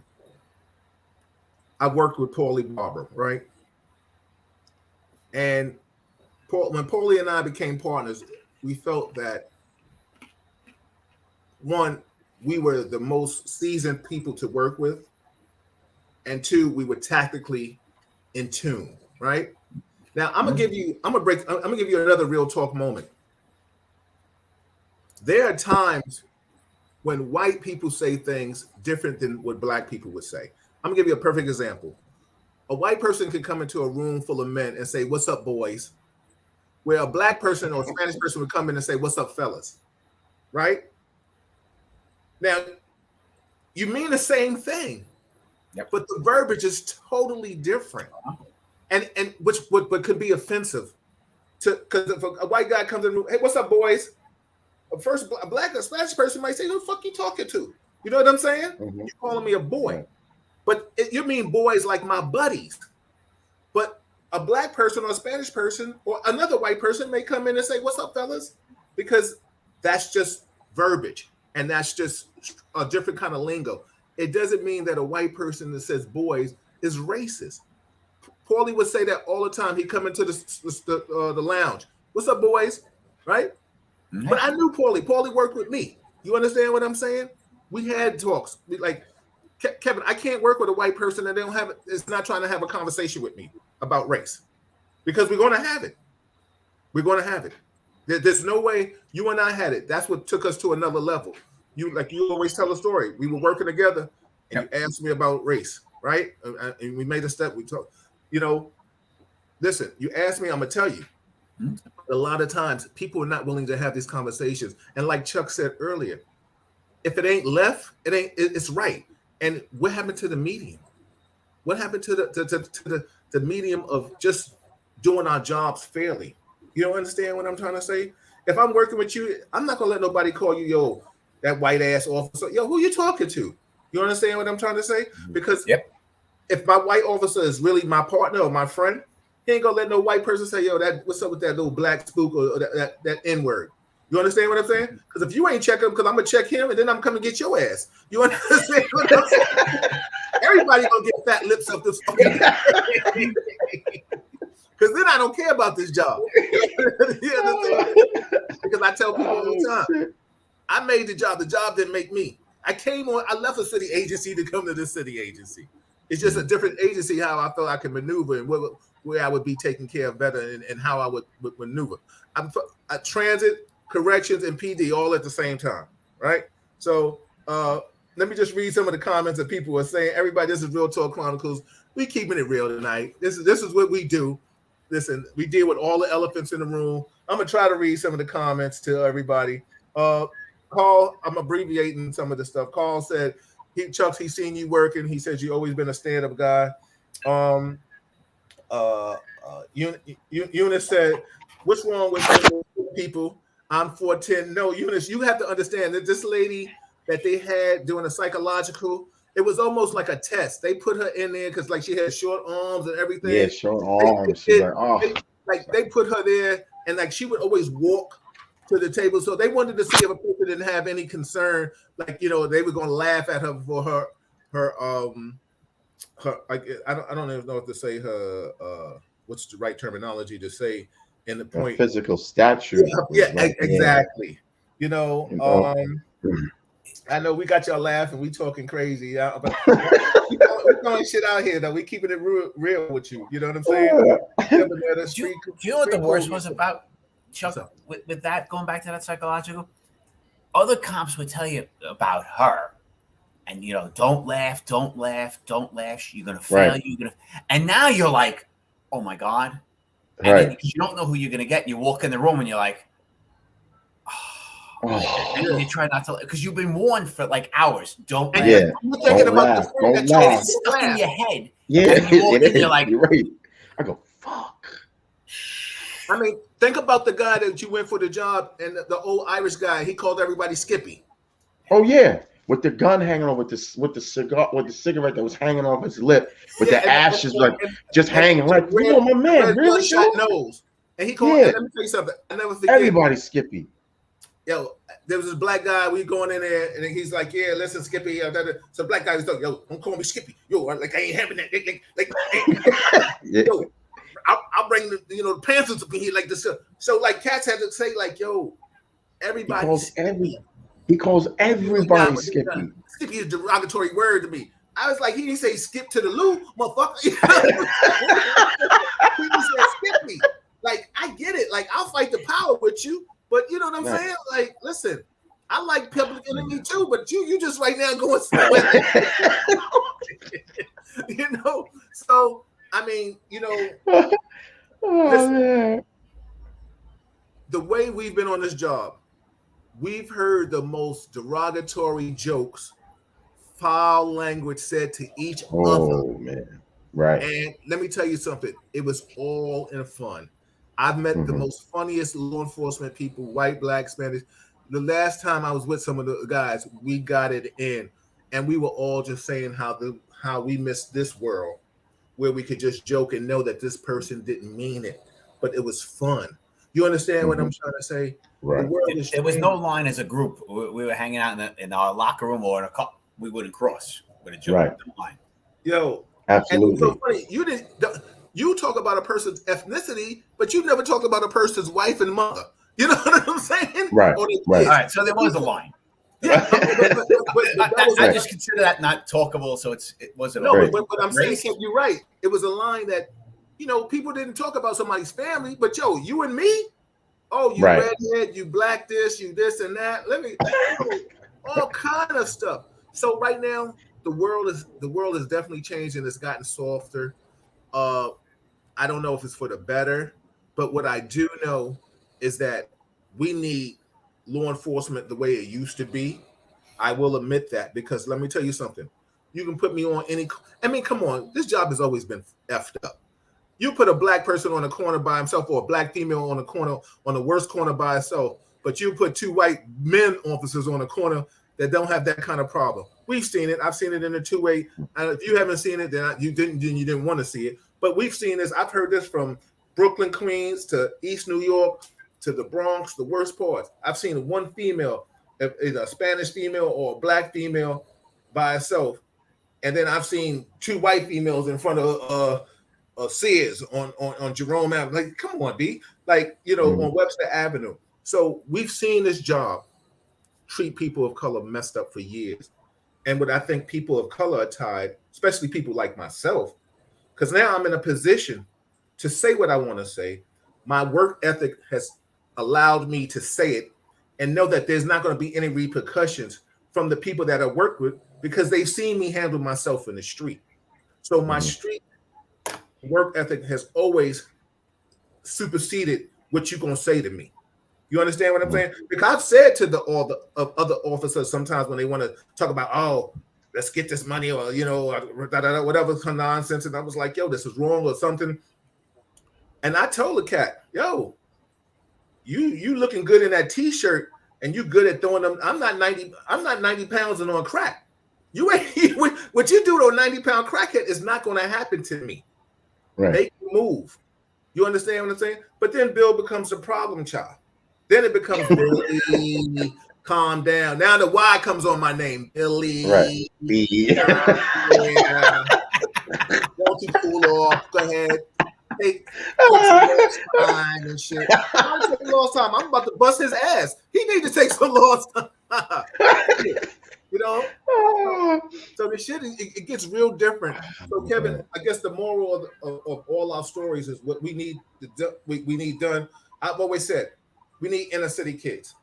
I worked with Paulie Barber, right? And when Paulie and I became partners, we felt that, one, we were the most seasoned people to work with, and 2, we were tactically in tune, right? Now I'm gonna give you another real talk moment. There are times when white people say things different than what black people would say. I'm gonna give you a perfect example. A white person can come into a room full of men and say, "What's up, boys?" Where a black person or a Spanish person would come in and say, "What's up, fellas?" Right? Now, you mean the same thing, but the verbiage is totally different, and which could be offensive because if a white guy comes in the room, "Hey, what's up, boys?" First, a black or Spanish person might say, "Who the fuck you talking to?" You know what I'm saying? Mm-hmm. You're calling me a boy, but you mean boys like my buddies. But a black person or a Spanish person or another white person may come in and say, "What's up, fellas?" Because that's just verbiage, and that's just a different kind of lingo. It doesn't mean that a white person that says boys is racist. Paulie would say that all the time. He'd come into the lounge. "What's up, boys?" Right? Mm-hmm. But I knew Paulie. Paulie worked with me. You understand what I'm saying? We had talks. Kevin, I can't work with a white person that is not trying to have a conversation with me about race, because we're going to have it. We're going to have it. There's no way. You and I had it. That's what took us to another level. You always tell a story. We were working together, and you asked me about race, right? And we made a step. We talked. Listen. You asked me. I'm gonna tell you. A lot of times, people are not willing to have these conversations. And like Chuck said earlier, if it ain't left, it's right. And what happened to the medium? What happened to the medium of just doing our jobs fairly? You don't understand what I'm trying to say? If I'm working with you, I'm not gonna let nobody call you, "Yo, that white ass officer." Yo, who you talking to? You understand what I'm trying to say? Because if my white officer is really my partner or my friend, he ain't gonna let no white person say, "Yo, what's up with that little black spook or that N-word." You understand what I'm saying? Because if you ain't checking him, because I'm gonna check him, and then I'm coming to get your ass. You understand what I'm saying? Everybody gonna get fat lips up this fucking because then I don't care about this job. You understand? Because I tell people all the time, I made the job. The job didn't make me. I left a city agency to come to this city agency. It's just a different agency how I felt I could maneuver and where I would be taken care of better and how I would maneuver. I'm transit, corrections, and PD all at the same time, right? So let me just read some of the comments that people are saying. Everybody, this is Real Talk Chronicles. We keeping it real tonight. This is what we do. Listen, we deal with all the elephants in the room. I'm gonna try to read some of the comments to everybody. Carl, I'm abbreviating some of the stuff. Carl said, Chucks, he's seen you working. He says you've always been a stand-up guy. Eunice said, "What's wrong with people? I'm 4'10". No, Eunice, you have to understand that this lady that they had doing a psychological. It was almost like a test. They put her in there because like she had short arms and everything. Yeah, short arms. She's like, oh. They put her there, and like she would always walk to the table. So they wanted to see if a person didn't have any concern, like they were going to laugh at her for her like I don't even know what to say. Her what's the right terminology to say in the point? Physical stature. Yeah, exactly. I know we got y'all laughing. We talking crazy, but we're throwing shit out here though. We keeping it real with you. You know what I'm saying? Do you know what the worst was about Chuck? With that, going back to that psychological, other cops would tell you about her, and don't laugh. You're gonna fail. Right. And now you're like, oh my god. And Right. then you don't know who you're gonna get. You walk in the room and you're like, and you try not to, because you've been warned for like hours. Don't laugh. Yeah. You're thinking about laugh. the friend Don't that told laugh. you It's to stuck in laugh. your head. Yeah, And you walk in, you're like, you're right. I go, fuck. I mean, think about the guy that you went for the job, and the old Irish guy. He called everybody Skippy. Oh yeah, with the gun hanging on, with the cigarette that was hanging off his lip, with the ashes just hanging. Like, you know, my man, really? Shot nose. And he called. Yeah. And let me tell you something. I never forget. Everybody Skippy. Yo, there was this black guy. We going in there, and he's like, "Yeah, listen, Skippy." So black guy was like, "Yo, don't call me Skippy. Yo, like I ain't having that. Like Yeah. yo, I'll bring the Panthers up in here like this." So like cats had to say like, "Yo, everybody." He calls everybody Skippy. Skippy is a derogatory word to me. I was like, he didn't say skip to the loo, motherfucker. He said Skippy. Like, I get it. Like, I'll fight the power with you, but you know what I'm saying? Like, listen, I like Public Enemy too, but you just right now going somewhere. So I mean, listen, the way we've been on this job, we've heard the most derogatory jokes, foul language said to each other. Oh man, right. And let me tell you something. It was all in fun. I've met the most funniest law enforcement people, white, black, Spanish. The last time I was with some of the guys, we got it in, and we were all just saying how we missed this world where we could just joke and know that this person didn't mean it, but it was fun. You understand what I'm trying to say? Right. The world is there was no line as a group. We were hanging out in our locker room or in a cup. We wouldn't cross with a joke. Right. No line. Yo, absolutely. And it's so funny. You talk about a person's ethnicity, but you never talk about a person's wife and mother. You know what I'm saying? Right. Right. All right. So there was a line. Yeah, I just consider that not talkable, so it wasn't. No, but I'm saying you're right. It was a line that people didn't talk about somebody's family, but yo, you and me. Oh, you redhead, you black this, you this and that. All kind of stuff. So right now, the world is definitely changing. It's gotten softer. I don't know if it's for the better, but what I do know is that we need law enforcement the way it used to be. I will admit that, because let me tell you something. You can put me on come on, this job has always been effed up. You put a black person on a corner by himself, or a black female on a corner, on the worst corner by herself, but you put two white men officers on a corner that don't have that kind of problem. We've seen it. I've seen it in a two-way. If you haven't seen it, then you didn't want to see it. But we've seen this. I've heard this from Brooklyn, Queens to East New York to the Bronx, the worst parts. I've seen one female, either a Spanish female or a black female by herself. And then I've seen two white females in front of Sears on Jerome Avenue. Like, come on, B. Like, on Webster Avenue. So we've seen this job treat people of color messed up for years. And what I think people of color are tied, especially people like myself, because now I'm in a position to say what I want to say. My work ethic has allowed me to say it and know that there's not going to be any repercussions from the people that I work with, because they've seen me handle myself in the street. So my street work ethic has always superseded what you're going to say to me. You understand what I'm saying? Because I've said to all the other officers sometimes when they want to talk about, oh, let's get this money, or whatever nonsense, and I was like, yo, this is wrong or something. And I told the cat, yo, you looking good in that t-shirt, and you good at throwing them. I'm not 90 pounds and on crack. You ain't what you do to a 90-pound crackhead is not going to happen to me. Right. Make a move. You understand what I'm saying? But then Bill becomes a problem child. Then it becomes Billy. Calm down. Now the Y comes on my name, Billy. Right. Yeah. Won't you cool off? Go ahead. Take time and shit. I'm taking lost time. I'm about to bust his ass. He needs to take some lost time. You know? So the shit, it gets real different. So Kevin, I guess the moral of all our stories is what we need we need done. I've always said we need inner city kids.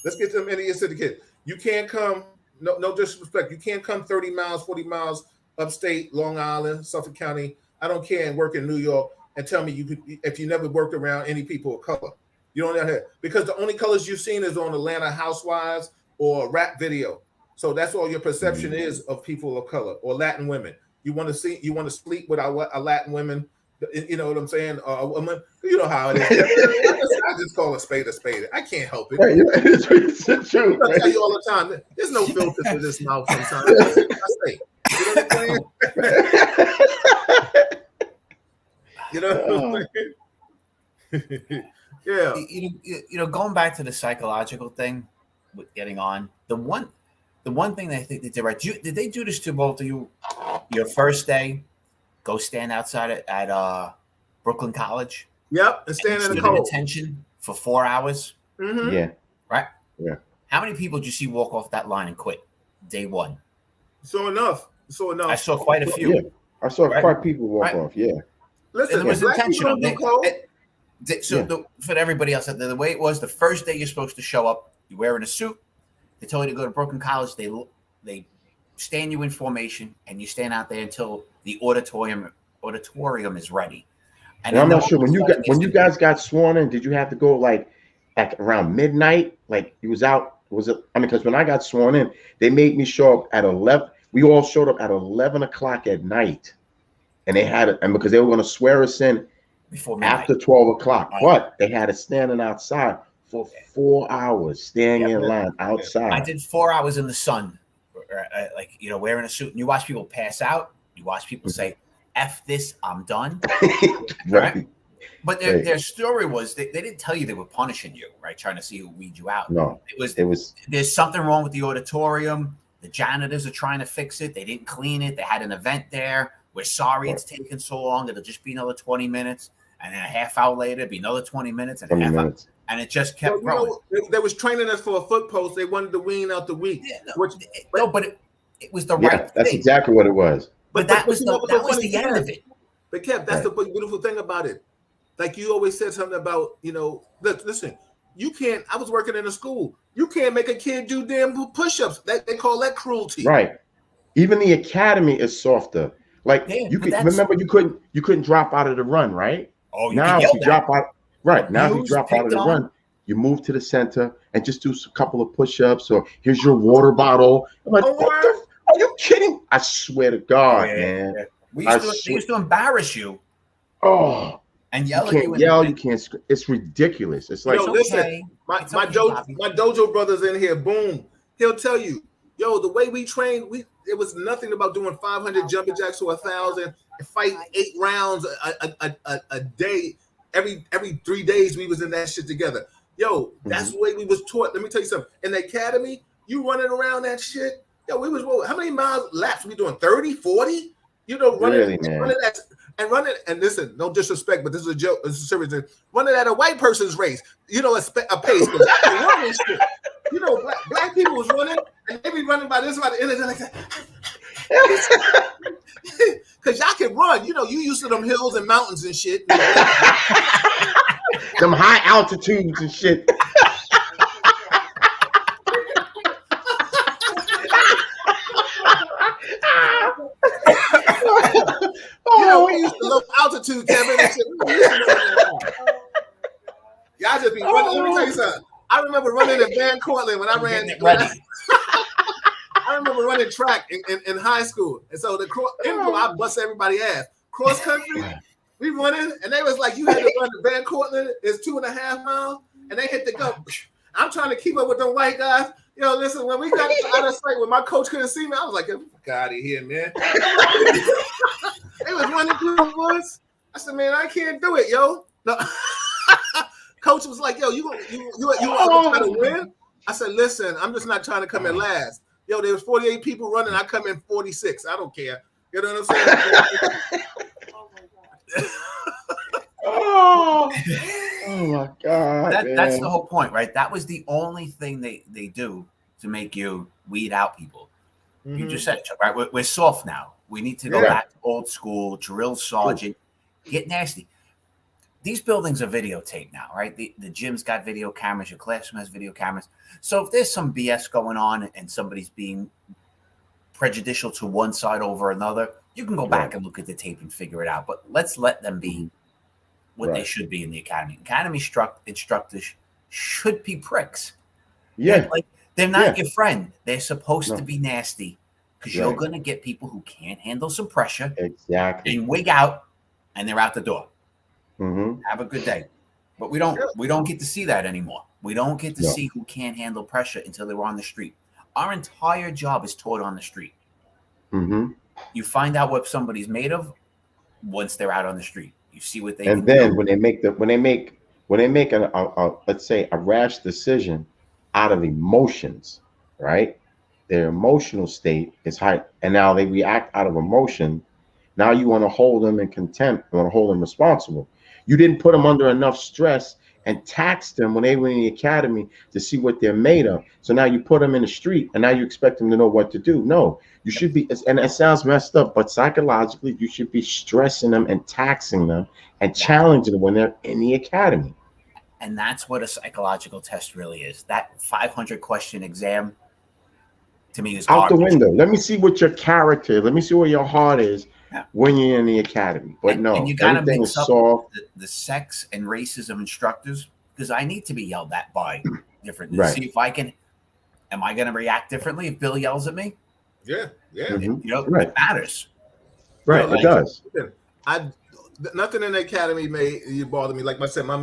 Let's get them inner city kids. You can't come, no disrespect. You can't come 30 miles, 40 miles upstate, Long Island, Suffolk County. I don't care, and work in New York and tell me you could, if you never worked around any people of color. You don't know that, because the only colors you've seen is on Atlanta Housewives or rap video. So that's all your perception is of people of color or Latin women. You want to sleep with our Latin women. You know what I'm saying? A woman, you know how it is. I just call a spade a spade. I can't help it. Right, it's true. I tell you all the time. There's no filter to this mouth sometimes. I say, you know what I'm saying? You know what I'm saying? Yeah. You know, going back to the psychological thing with getting on, the one thing that I think they did right. Did they do this to both of you? Your first day, go stand outside at Brooklyn College. Yep, and stand in the cold. Attention for 4 hours. Mm-hmm. Yeah. Right. Yeah. How many people did you see walk off that line and quit day one? So enough. I saw quite a few. Yeah. I saw quite people walk off. Yeah. Listen, it was intentional. For everybody else out there, the way it was, the first day you're supposed to show up, you're wearing a suit. They told you to go to Brooklyn College. They stand you in formation, and you stand out there until the auditorium is ready. And I'm not sure when you guys got sworn in, did you have to go like around midnight? Like you was out? Was it? I mean, because when I got sworn in, they made me show up at 11. We all showed up at 11 o'clock at night, and they had it, and because they were going to swear us in before midnight. After 12 o'clock, but they had us standing outside for 4 hours, staying in line outside. I did 4 hours in the sun, like, you know, wearing a suit. And you watch people pass out. You watch people say, "F this, I'm done." Right. But their story was they didn't tell you they were punishing you, right? Trying to see who weed you out. No, it was. There's something wrong with the auditorium. The janitors are trying to fix it. They didn't clean it. They had an event there. We're sorry it's taken so long. It'll just be another 20 minutes. And then a half hour later, it'd be another 20 minutes. And 20 minutes. And it just kept growing. They was training us for a foot post. They wanted to wean out the weak. Yeah, but it was the right thing. That's exactly what it was. But that was the end of it. But Kev, that's the beautiful thing about it. Like you always said something about, you know, listen, you can't, I was working in a school. You can't make a kid do damn push-ups. They call that cruelty. Right. Even the academy is softer. Like you could remember you couldn't drop out of the run, right? Oh, now if you drop out, right. Now if you drop out of the run, you move to the center and just do a couple of push-ups, or here's your water bottle. I'm like, are you kidding? I swear to God, man. Yeah. We used to embarrass you. Oh. And yell you can't at yell, you can't. It's ridiculous. It's like, listen, my dojo brother's in here. Boom, he'll tell you, yo, the way we trained, it was nothing about doing 500 jumping jacks or 1,000 and fight 8 rounds a day. Every 3 days we was in that shit together. Yo, that's the way we was taught. Let me tell you something. In the academy, you running around that shit. Yo, we was how many miles laps we doing? 30, 40? You know, running that. And running, and listen, no disrespect, but this is a joke. This is a serious thing. Running at a white person's race, you know, a pace. Shit. You know, black people was running, and they be running by this, by the end of it, like that. Because y'all can run. You know, you used to them hills and mountains and shit. Them high altitudes and shit. You know, we used to low altitude, Kevin. Y'all just be running. Let me tell you something. I remember running in Van Cortlandt when I ran. I remember running track in high school. And so I bust everybody's ass. Cross country, we running, and they was like, you had to run to Van Cortlandt. It's 2.5 miles, and they hit the go. I'm trying to keep up with the white guys. Yo, listen, when we got out of sight, when my coach couldn't see me, I was like, get out of here, man. They was running through the woods. I said, man, I can't do it, yo. No. Coach was like, yo, you want to try to win? I said, listen, I'm just not trying to come in last. Yo, there was 48 people running. I come in 46. I don't care. You know what I'm saying? Oh my God. That's the whole point, right? That was the only thing they do to make you weed out people. You just said, Chuck, right? We're soft now. We need to go back to old school, drill sergeant, get nasty. These buildings are videotaped now, right? The gym's got video cameras, your classroom has video cameras. So if there's some BS going on and somebody's being prejudicial to one side over another, you can go back and look at the tape and figure it out. But let's let them be what they should be in the academy. Academy instructors should be pricks. Yeah. They're not your friend. They're supposed to be nasty because you're going to get people who can't handle some pressure. Exactly. And wig out and they're out the door. Mm-hmm. Have a good day. But we don't get to see that anymore. We don't get to see who can't handle pressure until they're on the street. Our entire job is taught on the street. Mm-hmm. You find out what somebody's made of once they're out on the street. You see what they and then when they make a let's say a rash decision out of emotions, right? Their emotional state is high, and now they react out of emotion. Now you want to hold them in contempt. You want to hold them responsible. You didn't put them under enough stress and tax them when they were in the academy to see what they're made of. So now you put them in the street and now you expect them to know what to do. No, you should be, and it sounds messed up, but psychologically you should be stressing them and taxing them and challenging them when they're in the academy. And that's what a psychological test really is. That 500 question exam to me is out garbage. the window. Let me see what your character, let me see where your heart is when you're in the academy. But and you gotta everything mix is up soft. the sex and races of instructors, because I need to be yelled at by different. Right. See if I can. Am I going to react differently if Bill yells at me? Yeah. It matters. Right, it does. Nothing in the academy made you bother me. Like I said, my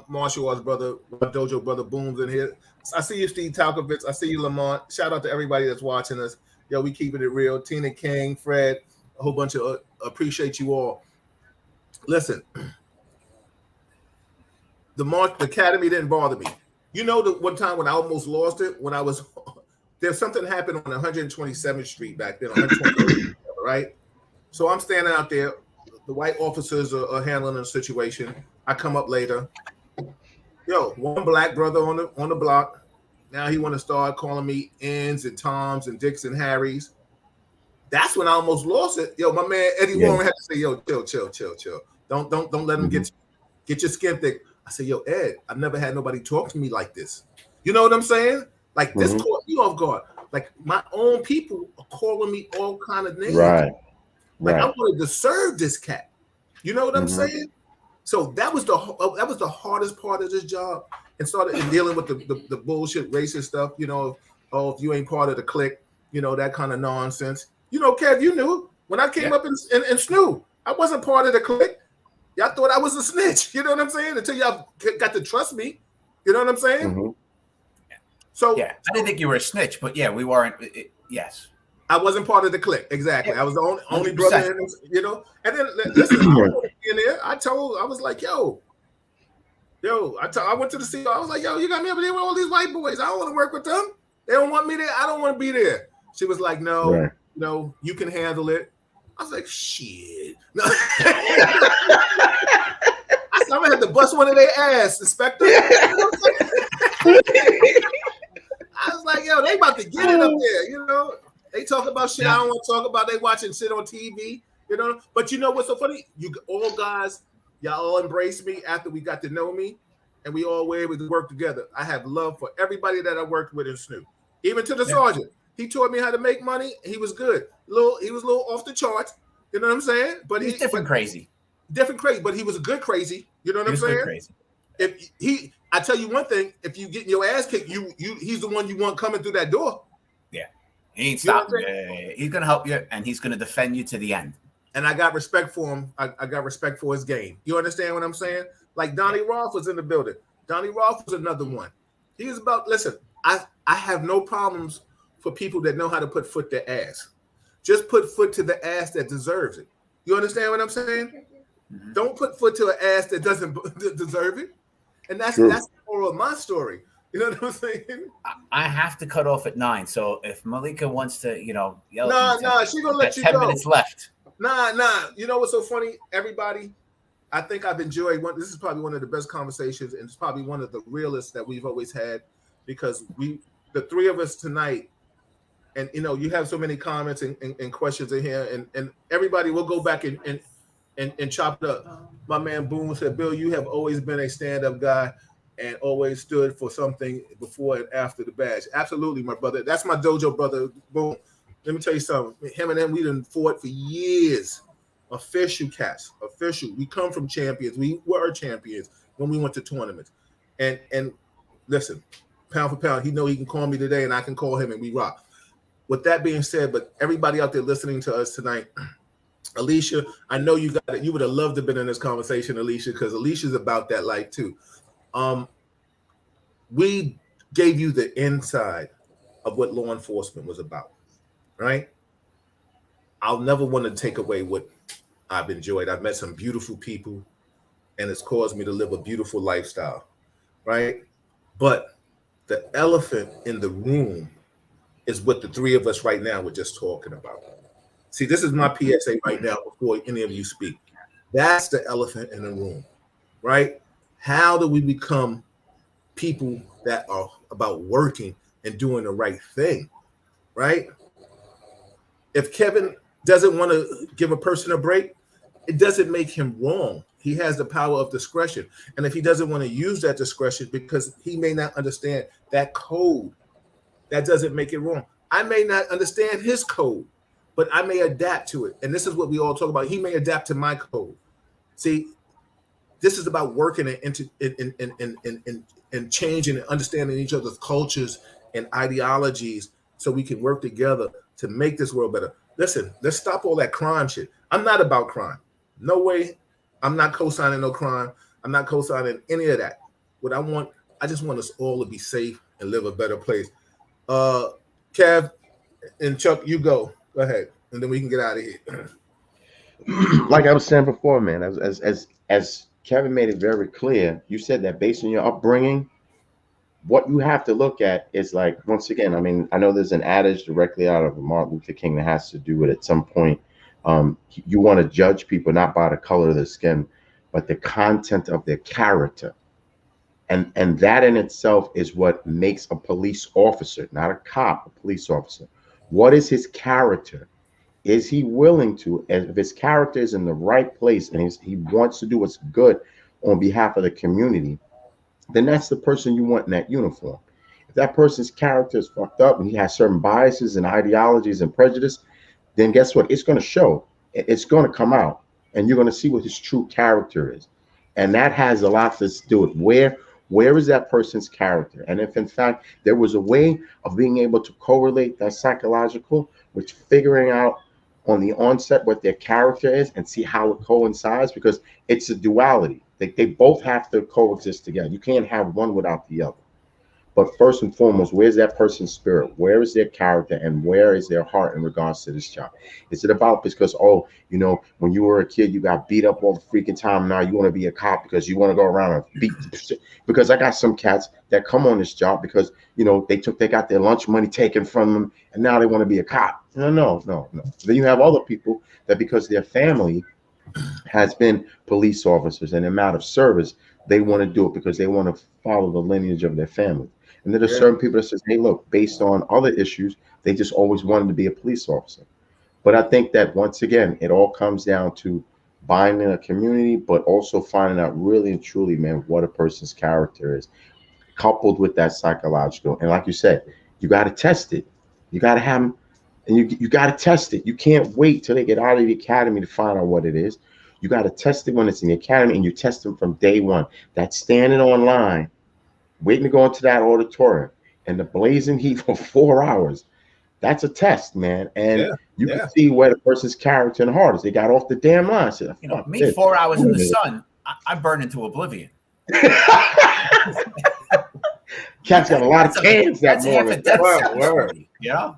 martial arts brother, my dojo brother, Boom's in here. I see you, Steve Talkovitz. I see you, Lamont. Shout out to everybody that's watching us. Yo, we keeping it real. Tina King, Fred, a whole bunch of appreciate you all. Listen, the academy didn't bother me. You know, the one time when I almost lost it, when I was there's something happened on 127th Street back then, right? So I'm standing out there. The white officers are handling the situation. I come up later. Yo, one black brother on the block. Now he want to start calling me N's and Tom's and Dicks and Harry's. That's when I almost lost it. Yo, my man Eddie Warren had to say, "Yo, chill. Don't let him get your skin thick." I said, "Yo, Ed, I've never had nobody talk to me like this." You know what I'm saying? Like this caught me off guard. Like my own people are calling me all kind of names. Right. Like I wanted to serve this cat. You know what I'm saying? So that was the hardest part of this job, and started dealing with the bullshit racist stuff. You know, if you ain't part of the clique, you know, that kind of nonsense. You know, Kev, you knew when I came up in SNU, I wasn't part of the clique. Y'all thought I was a snitch. You know what I'm saying? Until y'all got to trust me. You know what I'm saying? So I didn't think you were a snitch, but we weren't. Yes. I wasn't part of the clique. Exactly. I was the only brother in this, you know. And then listen, I in there. I was like, yo. I went to the CEO. I was like, yo, you got me over there with all these white boys. I don't want to work with them. They don't want me there. I don't want to be there. She was like, no, you can handle it. I was like, shit. No. I said, I'm gonna have to bust one of their ass, Inspector. I was like, yo, they about to get it up there, you know. They talk about shit I don't want to talk about. They watching shit on TV, you know. But you know what's so funny? You all guys, y'all all embraced me after we got to know me, and we all were able to work together. I have love for everybody that I worked with in SNU, even to the sergeant. He taught me how to make money. He was good. He was a little off the charts. You know what I'm saying? But he's different crazy. Different crazy, but he was a good crazy. You know what I'm saying? Crazy. I tell you one thing: if you get your ass kicked, he's the one you want coming through that door. Yeah, he ain't stopping. He's gonna help you, and he's gonna defend you to the end. And I got respect for him. I got respect for his game. You understand what I'm saying? Like Donnie Roth was in the building. Donnie Roth was another one. He is about. Listen, I have no problems for people that know how to put foot to ass. Just put foot to the ass that deserves it. You understand what I'm saying? Mhm. Don't put foot to an ass that doesn't deserve it. And that's True. the moral of my story. You know what I'm saying? I have to cut off at 9. So if Malika wants to, yell Nah, she gonna let you 10 go. minutes left. Nah. You know what's so funny? Everybody, I think I've enjoyed one. This is probably one of the best conversations, and it's probably one of the realest that we've always had, because the three of us tonight, and you have so many comments and questions in here, and everybody will go back and chop it up. My man Boone said, Bill, you have always been a stand-up guy and always stood for something before and after the badge. Absolutely, my brother. That's my dojo brother, Boone. Let me tell you something. Him and him, we done fought for years. Official cats. Official. We come from champions. We were champions when we went to tournaments. And listen, pound for pound, he know he can call me today and I can call him and we rock. With that being said, but everybody out there listening to us tonight, Alicia, I know you got it. You would have loved to have been in this conversation, Alicia, because Alicia's about that life too. We gave you the inside of what law enforcement was about, right? I'll never want to take away what I've enjoyed. I've met some beautiful people, and it's caused me to live a beautiful lifestyle, right? But the elephant in the room is what the three of us right now were just talking about. See, this is my PSA right now before any of you speak. That's the elephant in the room, right? How do we become people that are about working and doing the right thing, right? If Kevin doesn't want to give a person a break, it doesn't make him wrong. He has the power of discretion. And if he doesn't want to use that discretion because he may not understand that code, that doesn't make it wrong. I may not understand his code, but I may adapt to it. And this is what we all talk about. He may adapt to my code. See, this is about working and changing and understanding each other's cultures and ideologies so we can work together to make this world better. Listen, let's stop all that crime shit. I'm not about crime. No way. I'm not co-signing no crime. I'm not co-signing any of that. What I just want us all to be safe and live a better place. Kev and Chuck, you go ahead, and then we can get out of here. Like I was saying before, man, as Kevin made it very clear, you said that based on your upbringing, what you have to look at is, like, once again, I mean, I know there's an adage directly out of Martin Luther King that has to do with, at some point, you want to judge people not by the color of their skin, but the content of their character. And that in itself is what makes a police officer, not a cop, a police officer. What is his character? Is he willing to, if his character is in the right place and he wants to do what's good on behalf of the community, then that's the person you want in that uniform. If that person's character is fucked up and he has certain biases and ideologies and prejudice, then guess what? It's going to show. It's going to come out, and you're going to see what his true character is. And that has a lot to do with where is that person's character. And if in fact there was a way of being able to correlate that psychological with figuring out on the onset what their character is and see how it coincides, because it's a duality. They both have to coexist together. You can't have one without the other. But first and foremost, where's that person's spirit? Where is their character, and where is their heart in regards to this job? Is it about because, oh, you know, when you were a kid, you got beat up all the freaking time. Now you want to be a cop because you want to go around and beat? Because I got some cats that come on this job because, you know, they got their lunch money taken from them, and now they want to be a cop. No. Then you have other people that, because their family has been police officers and they're out of service, they want to do it because they want to follow the lineage of their family. And then there's certain people that says, hey, look, based on other issues, they just always wanted to be a police officer. But I think that, once again, it all comes down to binding a community, but also finding out really and truly, man, what a person's character is, coupled with that psychological. And like you said, you got to test it. You got to have them, and you got to test it. You can't wait till they get out of the academy to find out what it is. You got to test it when it's in the academy, and you test them from day one. That standing online, waiting to go into that auditorium and the blazing heat for 4 hours, that's a test, man. And you can see where the person's character and heart is. They got off the damn line. Said, me 4 hours in the sun, I burn into oblivion. Cats got a lot of cans that That's half a morning. death Word, sentence word. for you. Yeah.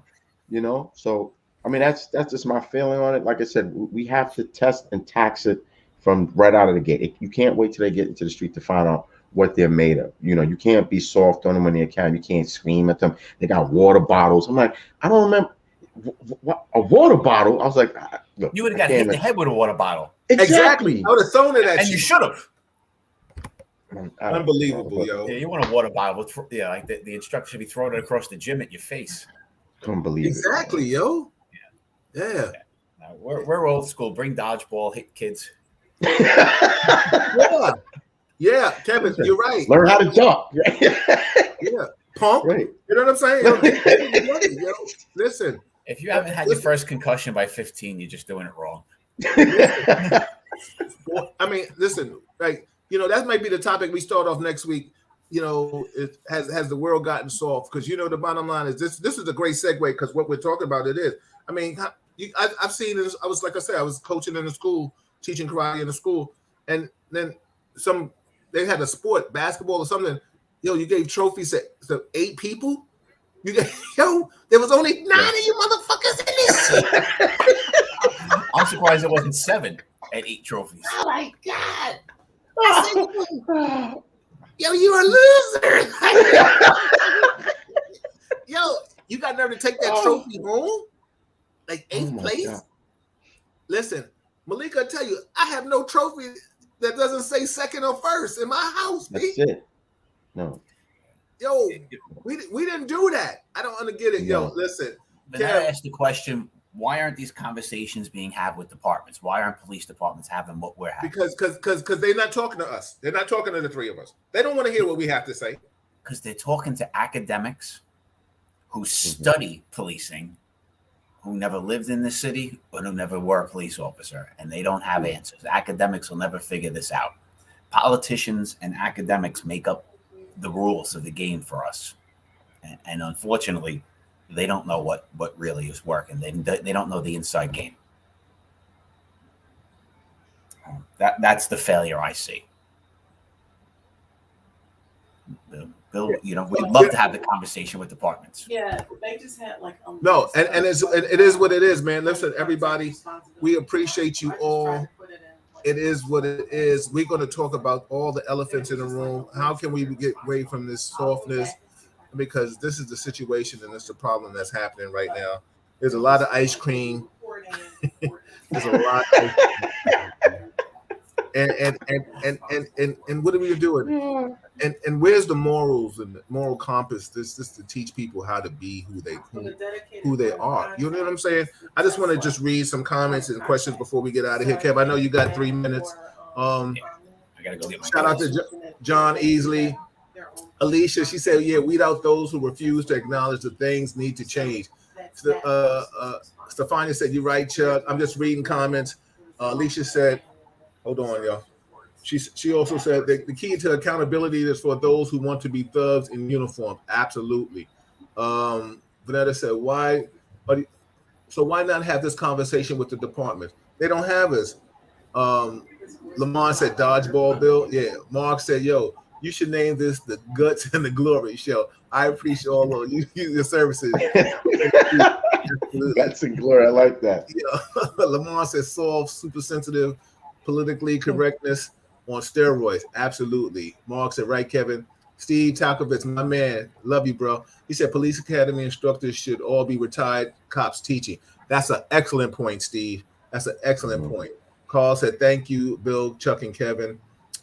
You know, so I mean that's just my feeling on it. Like I said, we have to test and tax it from right out of the gate. You can't wait till they get into the street to find out what they're made of. You know, you can't be soft on them when they're can. You can't scream at them. They got water bottles. I'm like, I don't remember what a water bottle. I was like, look, You would have got hit in the head with a water bottle. Exactly. I would have thrown it at And you should have. Unbelievable, yo. Yeah, you want a water bottle. Yeah, like the instructor should be throwing it across the gym at your face. Unbelievable. Exactly, yo. Yeah. We're old school. Bring dodgeball, hit kids. Yeah, Kevin, you're right. Learn how to jump. Yeah, punk. Right. You know what I'm saying? Yo, listen. If you haven't had your first concussion by 15, you're just doing it wrong. I mean, listen, like, you know, that might be the topic we start off next week. You know, has the world gotten soft? Because, you know, the bottom line is this is a great segue because what we're talking about, it is. I mean, I've seen this. I was, like I said, I was coaching in a school, teaching karate in a school. And then they had a sport, basketball or something. Yo, you gave trophies to 8 people. There was only 9 of you motherfuckers in this. I'm surprised it wasn't 7 at 8 trophies. Oh my God. I said, yo, you're a loser. Yo, you got nerve to take that trophy home? Like 8th place? God. Listen, Malika, I tell you, I have no trophy that doesn't say 2nd or 1st in my house. That's it. No. Yo, we didn't do that. I don't get it. Yo, listen. But I asked the question, why aren't these conversations being had with departments? Why aren't police departments having what we're having? Because they're not talking to us. They're not talking to the 3 of us. They don't want to hear what we have to say. Because they're talking to academics who study policing, who never lived in the city, or who never were a police officer, and they don't have answers. Academics will never figure this out. Politicians and academics make up the rules of the game for us. And unfortunately, they don't know what really is working. They don't know the inside game. That's the failure I see. Bill, you know, we'd love to have the conversation with departments. Yeah, they just had like no, and it is what it is, man. Listen, everybody, we appreciate you all. It is what it is. We're going to talk about all the elephants in the room. How can we get away from this softness? Because this is the situation and it's the problem that's happening right now. There's a lot of ice cream. There's a lot of and what are we doing? And where's the morals and the moral compass? This to teach people how to be who they are. You know what I'm saying? I just want to just read some comments and questions before we get out of here. Kev, I know you got 3 minutes. I gotta go get my shout out to John Easley. Alicia, she said, yeah, weed out those who refuse to acknowledge that things need to change. Stefania said, you're right, Chuck. I'm just reading comments. Alicia said, hold on, y'all. She also said that the key to accountability is for those who want to be thugs in uniform. Absolutely. Vanetta said, why not have this conversation with the department? They don't have us. Lamont said, dodgeball, Bill. Yeah. Mark said, yo, you should name this the Guts and the Glory Show. I appreciate all of your services. Guts and Glory. I like that. Yeah. Lamont says soft, super sensitive, politically correctness on steroids. Absolutely. Mark said, right, Kevin. Steve Talkovitz, my man. Love you, bro. He said police academy instructors should all be retired cops teaching. That's an excellent point, Steve. That's an excellent point. Carl said, thank you, Bill, Chuck, and Kevin.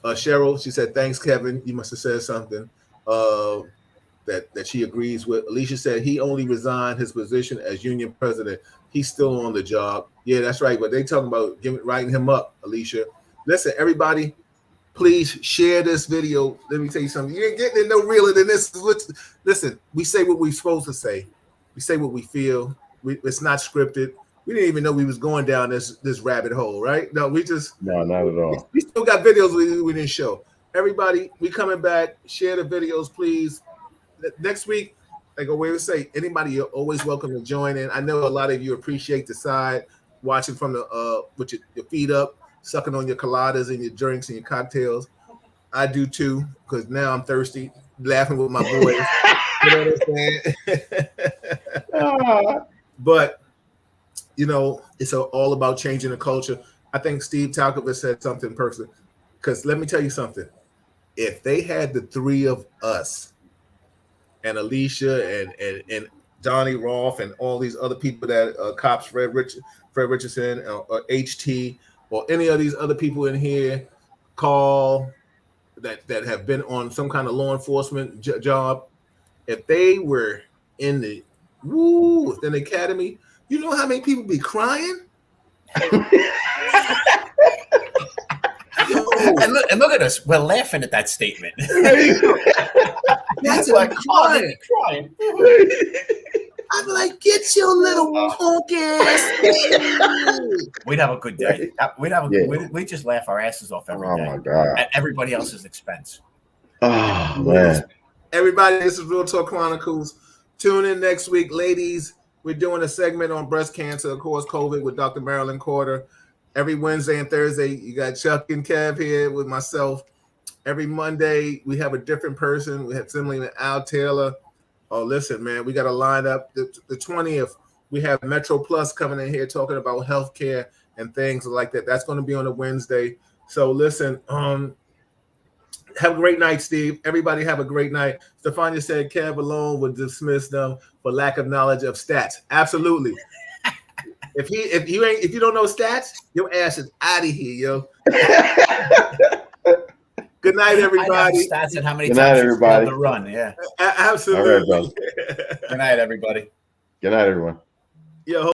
Cheryl, she said, thanks, Kevin. You must have said something that she agrees with. Alicia said he only resigned his position as union president. He's still on the job. Yeah, that's right. But they talking about writing him up, Alicia. Listen, everybody, please share this video. Let me tell you something. You ain't getting it no realer than this. Listen, we say what we're supposed to say. We say what we feel. It's not scripted. We didn't even know we was going down this rabbit hole, right? No, not at all. We still got videos we didn't show. Everybody, we coming back. Share the videos, please. Next week, like I always say, anybody, you're always welcome to join in. I know a lot of you appreciate the side, watching from the with your feet up, sucking on your coladas and your drinks and your cocktails. I do too, because now I'm thirsty. laughing with my boys. You know what I'm saying? But you know, it's all about changing the culture. I think Steve Talkovich said something personal. Because let me tell you something. If they had the three of us and Alicia and Donnie Roth and all these other people that cops, Fred Richardson or HT or any of these other people in here, Carl, that have been on some kind of law enforcement job, if they were in the within the academy, you know how many people be crying? And look at us. We're laughing at that statement. That's like crying. I'd be like, get your little punk ass. We'd have a good day. We'd just laugh our asses off every day. My God. At everybody else's expense. Oh, man. Everybody, this is Real Talk Chronicles. Tune in next week, ladies. We're doing a segment on breast cancer, of course, COVID with Dr. Marilyn Corder. Every Wednesday and Thursday, you got Chuck and Kev here with myself. Every Monday, we have a different person. We have Simile and Al Taylor. Oh, listen, man, we got to line up. The 20th, we have Metro Plus coming in here talking about healthcare and things like that. That's going to be on a Wednesday. So listen, have a great night, Steve. Everybody have a great night. Stefania said Kev alone would dismiss them for lack of knowledge of stats. Absolutely. If you don't know stats, your ass is out of here, yo. Good night, everybody. Stats and how many Good times night, everybody. you to run. Yeah. Absolutely. All right, brother. Good night, everybody. Good night, everyone. Yo.